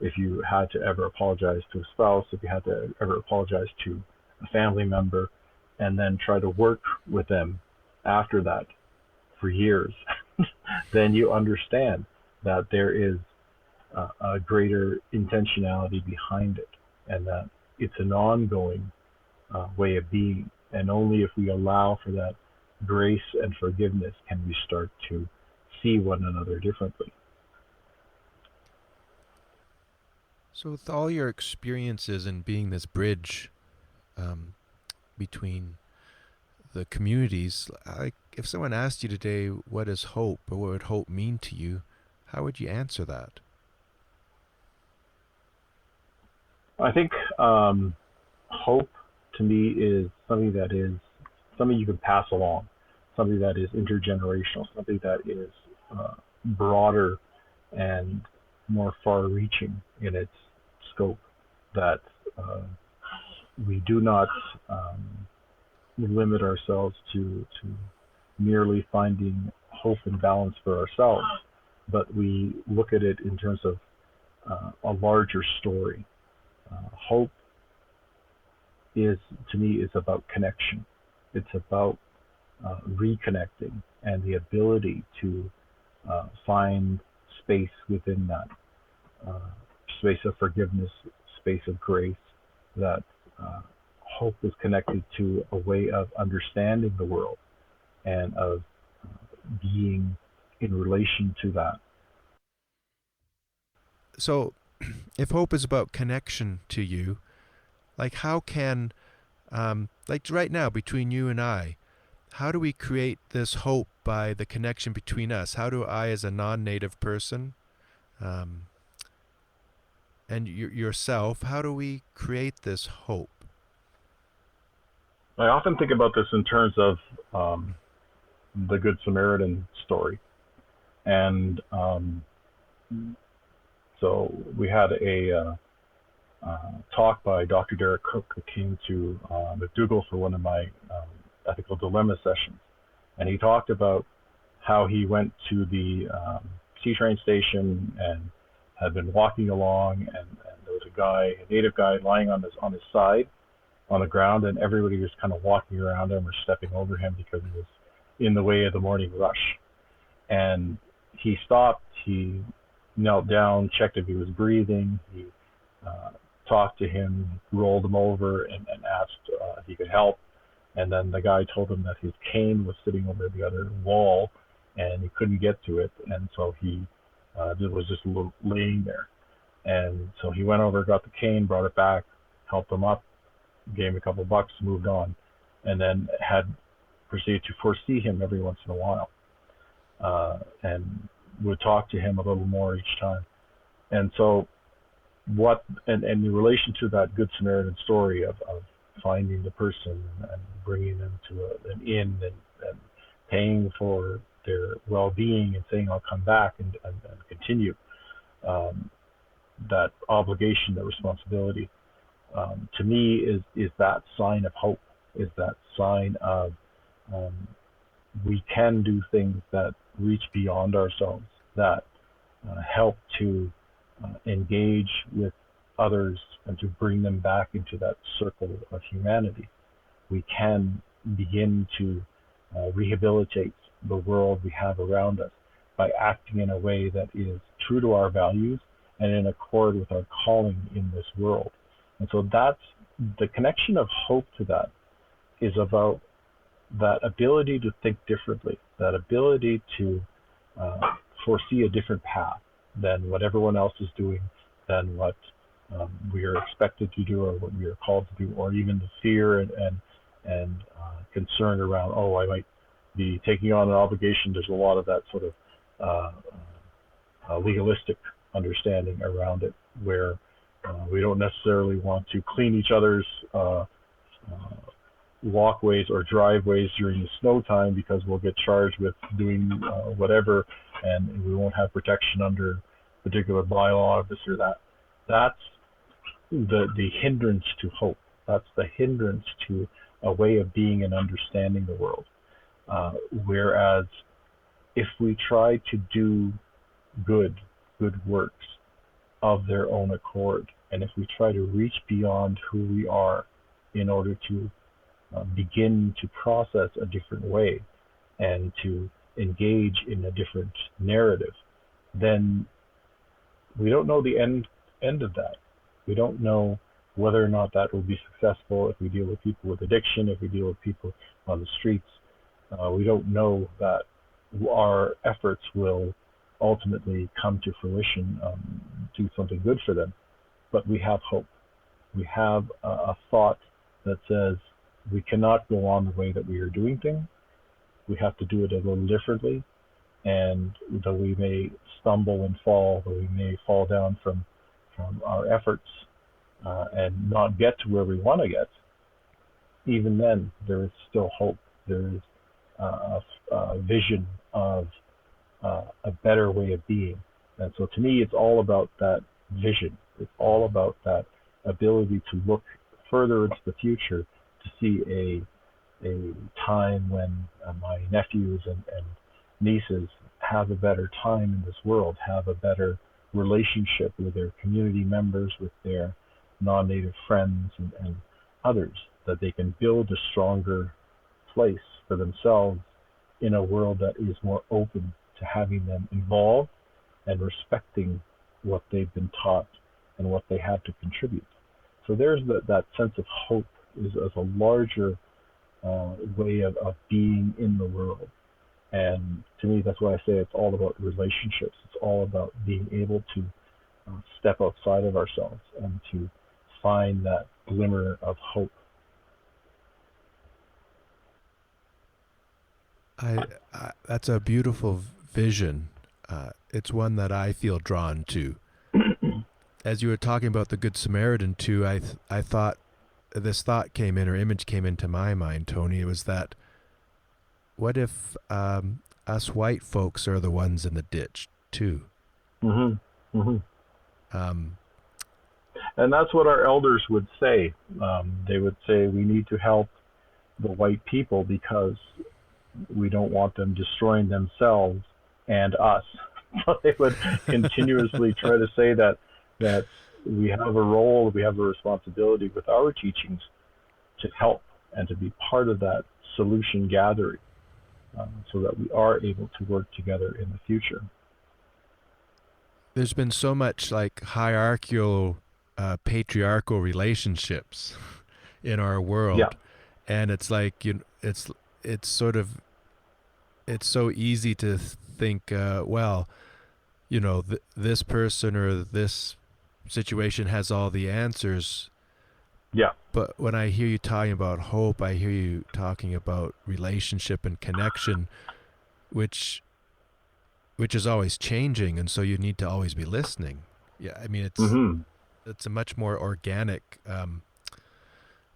if you had to ever apologize to a spouse, if you had to ever apologize to a family member, and then try to work with them after that for years, then you understand that there is a greater intentionality behind it, and that it's an ongoing way of being. And only if we allow for that grace and forgiveness can we start to see one another differently. So with all your experiences in being this bridge between the communities, if someone asked you today, what is hope, or what would hope mean to you, how would you answer that? I think hope to me is something you can pass along, something that is intergenerational, something that is broader and more far-reaching in its scope, that we do not limit ourselves to merely finding hope and balance for ourselves, but we look at it in terms of a larger story. Hope is, to me, is about connection. It's about reconnecting and the ability to find space within that space of forgiveness, space of grace, that hope is connected to a way of understanding the world and of being in relation to that. So, if hope is about connection to you, like how can, like right now between you and I, how do we create this hope by the connection between us? How do I, as a non-native person, and yourself, how do we create this hope? I often think about this in terms of the Good Samaritan story. And so we had a talk by Dr. Derek Cook, who came to McDougall for one of my ethical dilemma sessions. And he talked about how he went to the C-train station and had been walking along, and there was a native guy lying on his side on the ground, and everybody was kind of walking around him or stepping over him because he was in the way of the morning rush. And he stopped, he knelt down, checked if he was breathing, he talked to him, rolled him over, and asked if he could help. And then the guy told him that his cane was sitting over the other wall and he couldn't get to it, and so he was just laying there. And so he went over, got the cane, brought it back, helped him up, gave him a couple bucks, moved on, and then had proceeded to foresee him every once in a while, and would talk to him a little more each time. And so and in relation to that Good Samaritan story of finding the person and bringing them to an inn and paying for their well-being and saying, I'll come back and continue, that obligation, that responsibility, to me is that sign of hope, is that sign of we can do things that reach beyond ourselves, that help to engage with others and to bring them back into that circle of humanity. We can begin to rehabilitate the world we have around us by acting in a way that is true to our values and in accord with our calling in this world. And so that's the connection of hope to that, is about that ability to think differently, that ability to foresee a different path than what everyone else is doing, than what we are expected to do or what we are called to do, or even the fear and concern around, I might be taking on an obligation. There's a lot of that sort of legalistic understanding around it, where we don't necessarily want to clean each other's walkways or driveways during the snow time because we'll get charged with doing whatever, and we won't have protection under particular bylaw, this or that. That's the hindrance to hope. That's the hindrance to a way of being and understanding the world. Whereas if we try to do good works of their own accord, and if we try to reach beyond who we are in order to begin to process a different way and to engage in a different narrative, then we don't know the end of that. We don't know whether or not that will be successful if we deal with people with addiction, if we deal with people on the streets. We don't know that our efforts will ultimately come to fruition, do something good for them. But we have hope. We have a thought that says we cannot go on the way that we are doing things. We have to do it a little differently. And though we may stumble and fall, though we may fall down from our efforts and not get to where we want to get, even then there is still hope. There is a vision of a better way of being. And so to me, it's all about that vision. It's all about that ability to look further into the future, to see a time when my nephews and nieces have a better time in this world, have a better relationship with their community members, with their non-native friends and others, that they can build a stronger place for themselves in a world that is more open to having them involved and respecting what they've been taught and what they have to contribute. So there's that sense of hope is as a larger way of being in the world. And to me, that's why I say it's all about relationships. It's all about being able to step outside of ourselves and to find that glimmer of hope. That's a beautiful vision. It's one that I feel drawn to. As you were talking about the Good Samaritan too, I thought this thought came in, or image came into my mind, Tony. It was that, what if us white folks are the ones in the ditch too? Mm-hmm. Mm-hmm. And that's what our elders would say. They would say we need to help the white people because we don't want them destroying themselves and us. So they would continuously try to say that we have a role, we have a responsibility with our teachings to help and to be part of that solution gathering, so that we are able to work together in the future. There's been so much like hierarchical, patriarchal relationships in our world, yeah. And it's like it's sort of, it's so easy to think, well, this person or this situation has all the answers. Yeah. But when I hear you talking about hope, I hear you talking about relationship and connection, which is always changing, and so you need to always be listening. Yeah, I mean, it's a much more organic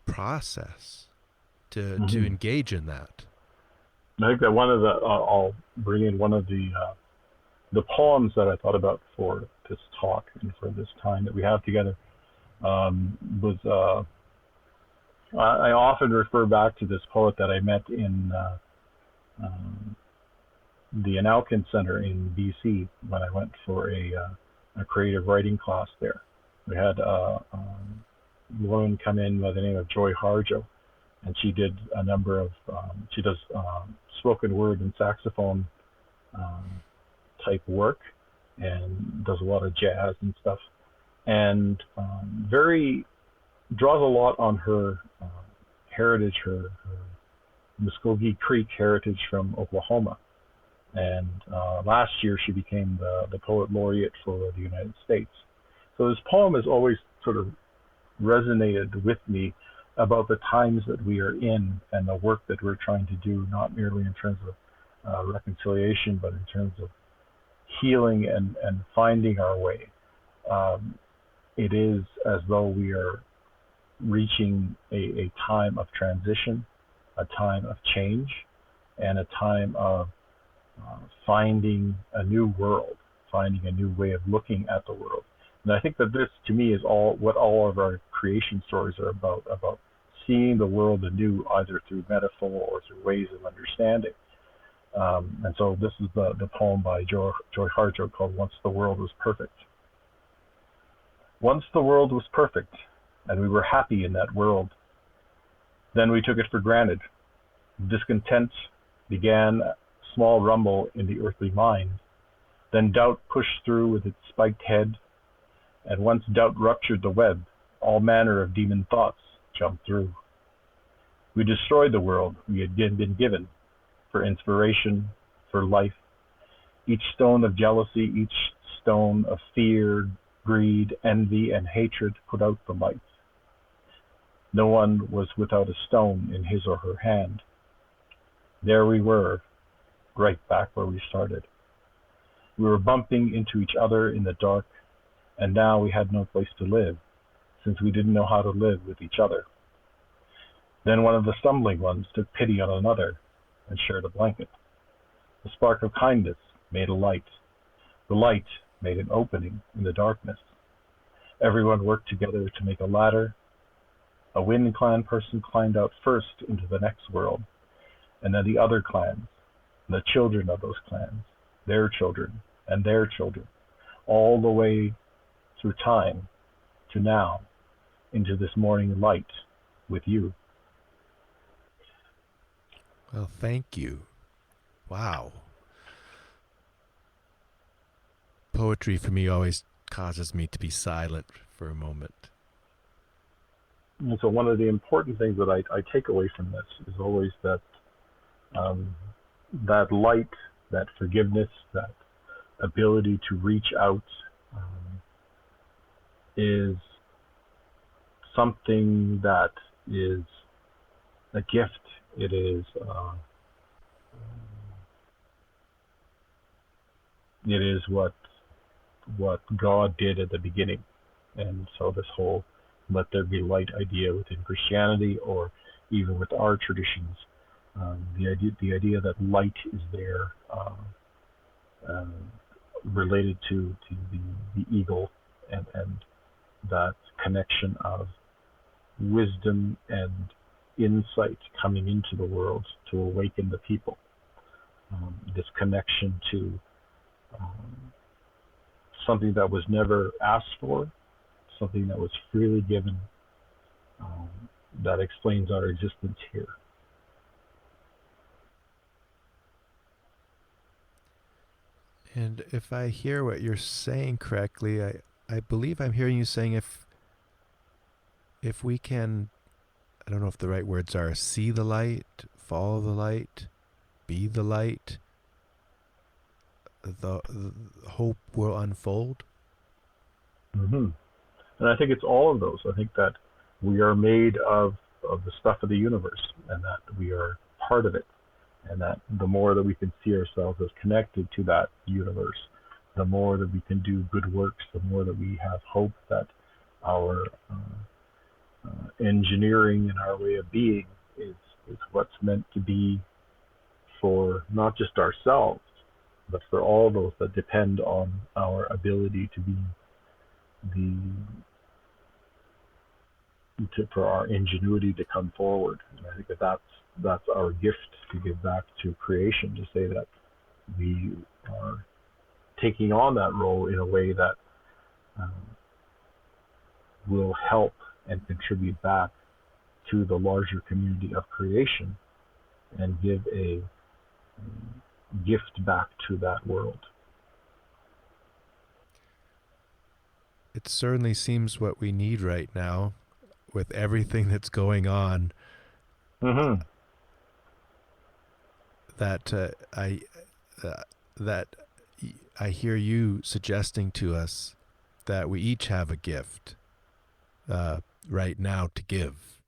process to engage in that. I think that one of the I'll bring in one of the poems that I thought about for this talk and for this time that we have together was I often refer back to this poet that I met in the Inaugural Center in BC when I went for a creative writing class there. We had a woman come in by the name of Joy Harjo, and she did a number of she does spoken word and saxophone type work, and does a lot of jazz and stuff, and draws a lot on her heritage, her Muskogee Creek heritage from Oklahoma. And last year she became the poet laureate for the United States. So this poem has always sort of resonated with me about the times that we are in and the work that we're trying to do, not merely in terms of reconciliation, but in terms of healing and finding our way. It is as though we are reaching a time of transition, a time of change, and a time of finding a new world, finding a new way of looking at the world. And I think that this, to me, is what all of our creation stories are about seeing the world anew, either through metaphor or through ways of understanding. And so this is the poem by Joy Harjo called Once the World Was Perfect. Once the world was perfect, and we were happy in that world. Then we took it for granted. Discontent began a small rumble in the earthly mind. Then doubt pushed through with its spiked head, and once doubt ruptured the web, all manner of demon thoughts jumped through. We destroyed the world we had been given for inspiration, for life. Each stone of jealousy, each stone of fear, greed, envy, and hatred put out the light. No one was without a stone in his or her hand. There we were, right back where we started. We were bumping into each other in the dark, and now we had no place to live, since we didn't know how to live with each other. Then one of the stumbling ones took pity on another and shared a blanket. The spark of kindness made a light. The light made an opening in the darkness. Everyone worked together to make a ladder. A Wind Clan person climbed out first into the next world, and then the other clans, the children of those clans, their children, and their children, all the way through time to now, into this morning light with you. Well, thank you. Wow. Poetry for me always causes me to be silent for a moment. And so one of the important things that I take away from this is always that that light, that forgiveness, that ability to reach out is something that is a gift. It is what God did at the beginning. And so this whole let there be light idea within Christianity, or even with our traditions, the idea that light is there, related to the eagle, and that connection of wisdom and insight coming into the world to awaken the people. This connection to something that was never asked for, something that was freely given, that explains our existence here. And if I hear what you're saying correctly, I believe I'm hearing you saying if we can, I don't know if the right words are, see the light, follow the light, be the light, the hope will unfold. Mm-hmm. And I think it's all of those. I think that we are made of the stuff of the universe, and that we are part of it, and that the more that we can see ourselves as connected to that universe, the more that we can do good works, the more that we have hope that our engineering and our way of being is what's meant to be for not just ourselves, but for all those that depend on our ability to be for our ingenuity to come forward. And I think that's our gift to give back to creation, to say that we are taking on that role in a way that will help and contribute back to the larger community of creation, and give a gift back to that world. It certainly seems what we need right now, with everything that's going on. Mm-hmm. That I hear you suggesting to us that we each have a gift right now to give.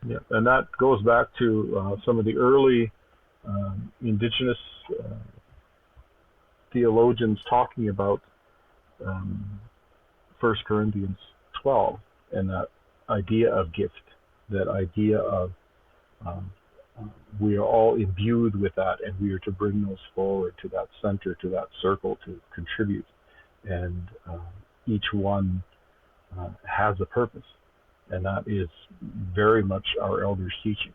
Yeah, and that goes back to some of the early Indigenous theologians talking about 1 Corinthians 12, and that idea of gift, that idea of we are all imbued with that, and we are to bring those forward to that center, to that circle, to contribute. And each one has a purpose, and that is very much our elders' teachings.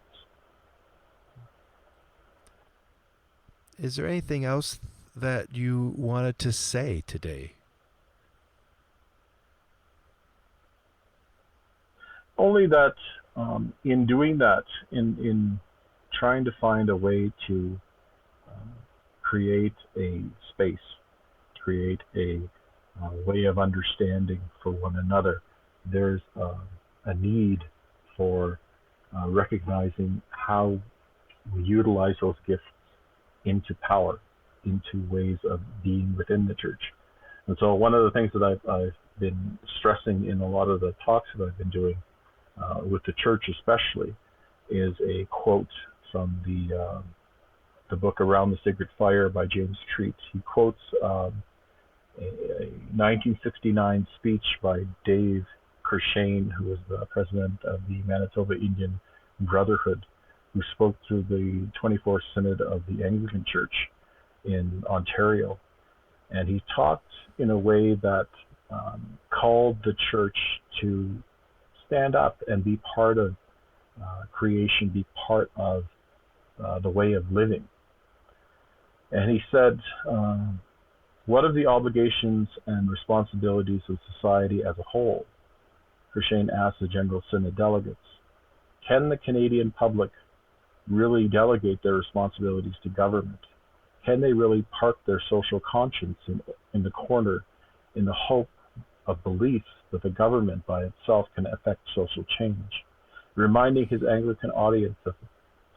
Is there anything else that you wanted to say today? Only that in doing that, in trying to find a way to create a space, create a way of understanding for one another, there's a need for recognizing how we utilize those gifts into power, into ways of being within the church. And so one of the things that I've been stressing in a lot of the talks that I've been doing with the church especially, is a quote from the book Around the Sacred Fire by James Treat. He quotes a 1969 speech by Dave Kershane, who was the president of the Manitoba Indian Brotherhood, who spoke through the 24th Synod of the Anglican Church in Ontario. And he talked in a way that called the church to stand up and be part of creation, be part of the way of living. And he said, what are the obligations and responsibilities of society as a whole? Christian asked the General Synod delegates. Can the Canadian public really delegate their responsibilities to government? Can they really park their social conscience in the corner in the hope of belief that the government by itself can effect social change? Reminding his Anglican audience that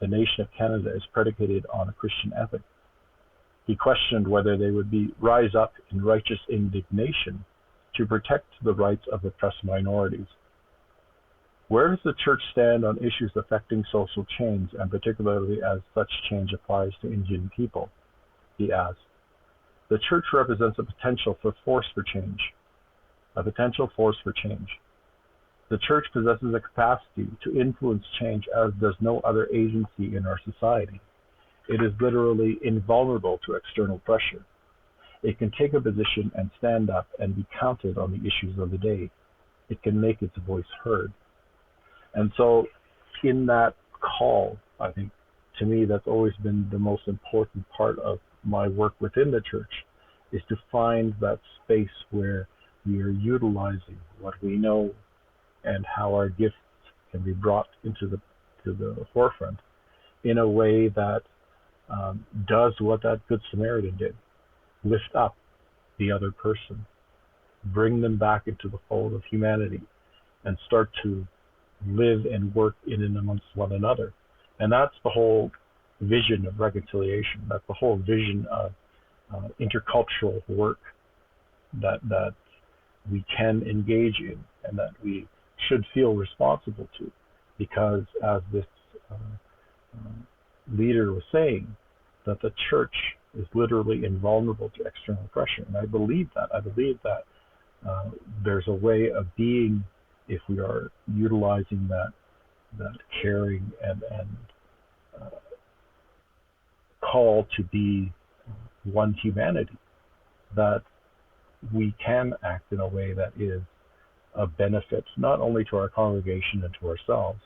the nation of Canada is predicated on a Christian ethic, he questioned whether they would rise up in righteous indignation to protect the rights of oppressed minorities. Where does the church stand on issues affecting social change, and particularly as such change applies to Indian people? He asked. The church represents a potential force for change. The church possesses a capacity to influence change as does no other agency in our society. It is literally invulnerable to external pressure. It can take a position and stand up and be counted on the issues of the day. It can make its voice heard. And so in that call, I think, to me, that's always been the most important part of my work within the church, is to find that space where we are utilizing what we know and how our gifts can be brought into the forefront in a way that does what that Good Samaritan did. Lift up the other person, bring them back into the fold of humanity, and start to live and work in and amongst one another. And that's the whole vision of reconciliation. That's the whole vision of intercultural work that we can engage in and that we should feel responsible to, because as this leader was saying, that the church is literally invulnerable to external pressure. And I believe that. I believe that there's a way of being, if we are utilizing that caring and call to be one humanity, that we can act in a way that is of benefit not only to our congregation and to ourselves,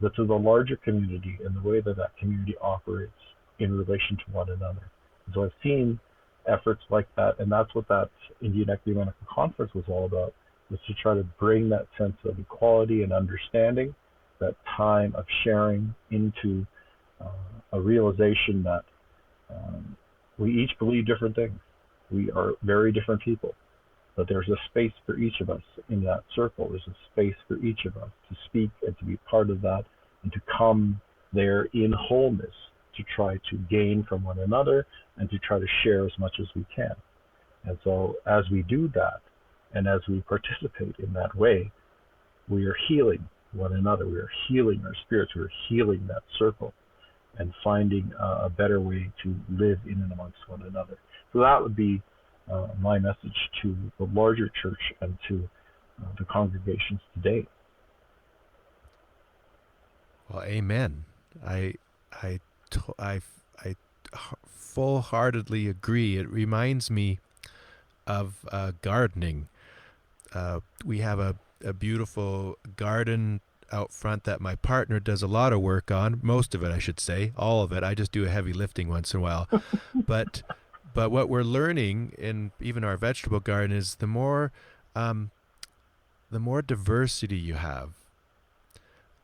but to the larger community and the way that that community operates in relation to one another. And so I've seen efforts like that, and that's what that Indian Ecumenical Conference was all about, was to try to bring that sense of equality and understanding, that time of sharing, into a realization that we each believe different things. We are very different people, but there's a space for each of us in that circle. There's a space for each of us to speak and to be part of that, and to come there in wholeness, to try to gain from one another and to try to share as much as we can. And so as we do that, and as we participate in that way, we are healing one another. We are healing our spirits. We are healing that circle and finding a better way to live in and amongst one another. So that would be my message to the larger church and to the congregations today. Well, amen. I full-heartedly agree. It reminds me of gardening. We have a beautiful garden out front that my partner does a lot of work on. Most of it, I should say. All of it. I just do a heavy lifting once in a while. But what we're learning in even our vegetable garden is the more diversity you have.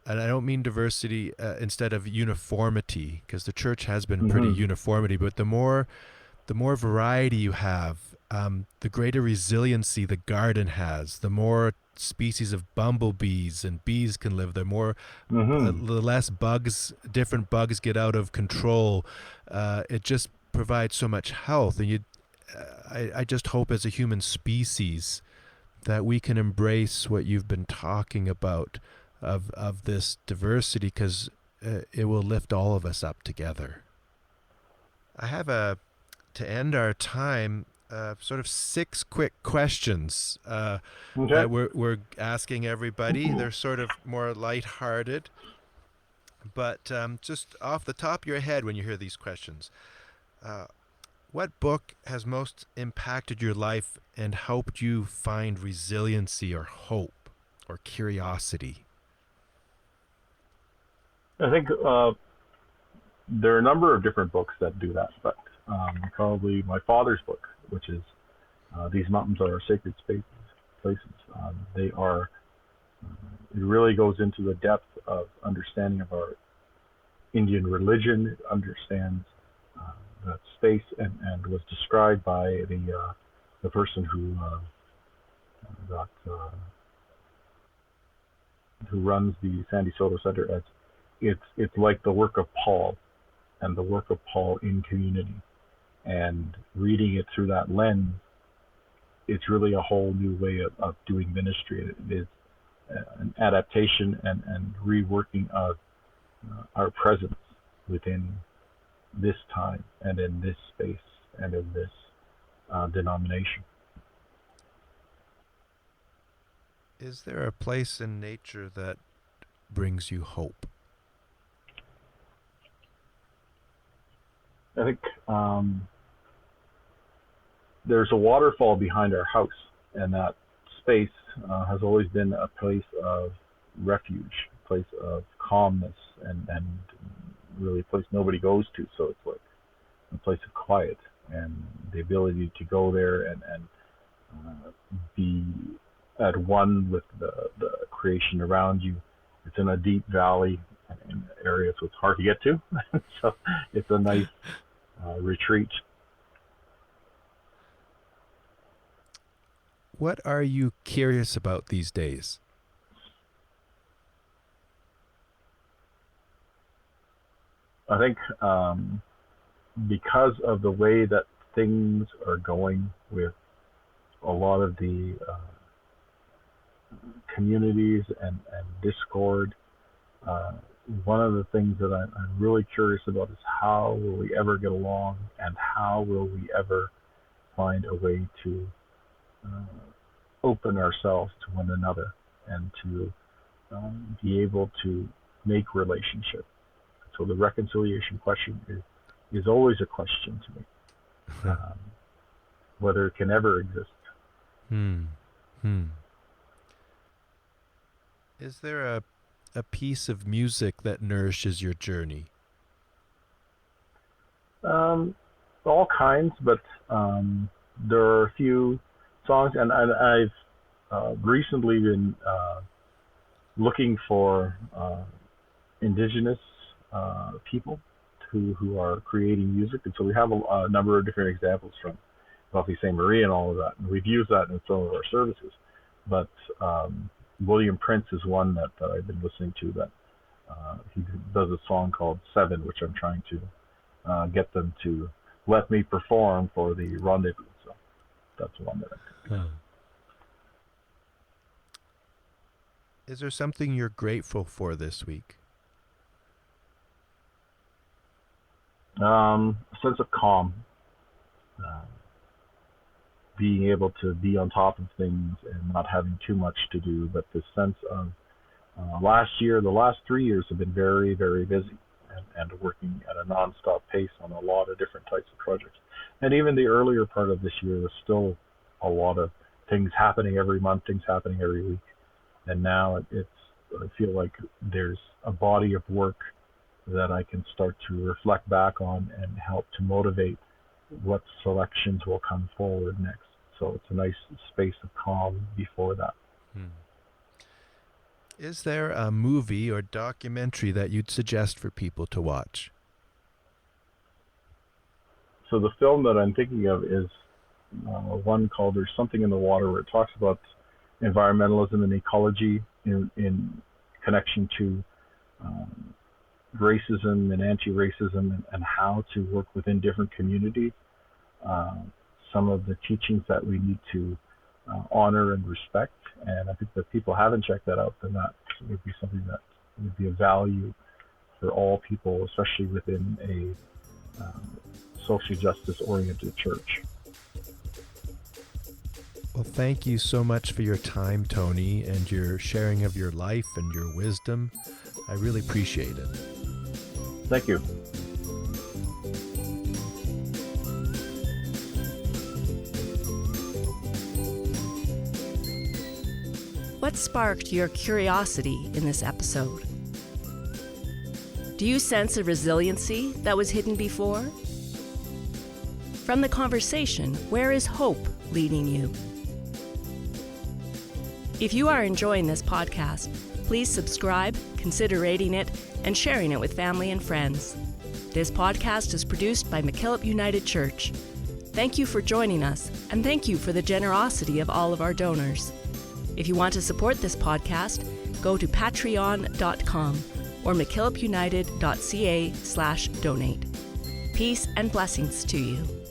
And I don't mean diversity instead of uniformity, because the church has been pretty uniformity, but the more variety you have, the greater resiliency the garden has, the more species of bumblebees and bees can live, the less different bugs get out of control. It just provides so much health. And I just hope as a human species that we can embrace what you've been talking about, of this diversity, because it will lift all of us up together. I have to end our time, sort of 6 quick questions that we're asking everybody. They're sort of more lighthearted, but just off the top of your head when you hear these questions, What book has most impacted your life and helped you find resiliency or hope or curiosity? I think there are a number of different books that do that, but probably my father's book, which is These Mountains Are Our Sacred Places. They are, it really goes into the depth of understanding of our Indian religion. It understands that space and was described by the person who runs the Sandy Soto Center as it's like the work of Paul, and the work of Paul in community, and reading it through that lens, it's really a whole new way of doing ministry. It is an adaptation and reworking of our presence within this time and in this space and in this denomination. Is there a place in nature that brings you hope? I think there's a waterfall behind our house, and that space has always been a place of refuge, a place of calmness, and really a place nobody goes to. So it's like a place of quiet, and the ability to go there and be at one with the creation around you. It's in a deep valley in areas so it's hard to get to. So it's a nice retreat. What are you curious about these days? I think because of the way that things are going with a lot of the communities and discord, one of the things that I'm really curious about is how will we ever get along, and how will we ever find a way to open ourselves to one another and to be able to make relationship. So the reconciliation question is always a question to me, whether it can ever exist. Is there a piece of music that nourishes your journey? All kinds, but there are a few songs, and I've recently been looking for Indigenous people who are creating music, and so we have a number of different examples from Buffy St. Marie and all of that, and we've used that in some of our services. But William Prince is one that I've been listening to, that he does a song called Seven, which I'm trying to get them to let me perform for the rendezvous. So that's one that I'm doing. Is there something you're grateful for this week? A sense of calm, being able to be on top of things and not having too much to do, but this sense of the last 3 years have been very, very busy, and working at a nonstop pace on a lot of different types of projects. And even the earlier part of this year was still a lot of things happening every month, things happening every week. And now I feel like there's a body of work that I can start to reflect back on and help to motivate what selections will come forward next. So it's a nice space of calm before that. Is there a movie or documentary that you'd suggest for people to watch? So the film that I'm thinking of is one called There's Something in the Water, where it talks about environmentalism and ecology in connection to racism and anti-racism, and how to work within different communities. Some of the teachings that we need to honor and respect. And I think that if people haven't checked that out, then that would be something that would be of value for all people, especially within a social justice oriented church. Well, thank you so much for your time, Tony, and your sharing of your life and your wisdom. I really appreciate it. Thank you. What sparked your curiosity in this episode? Do you sense a resiliency that was hidden before? From the conversation, where is hope leading you? If you are enjoying this podcast, please subscribe, consider rating it, and sharing it with family and friends. This podcast is produced by McKillop United Church. Thank you for joining us, and thank you for the generosity of all of our donors. If you want to support this podcast, go to patreon.com or mckillopunited.ca/donate. Peace and blessings to you.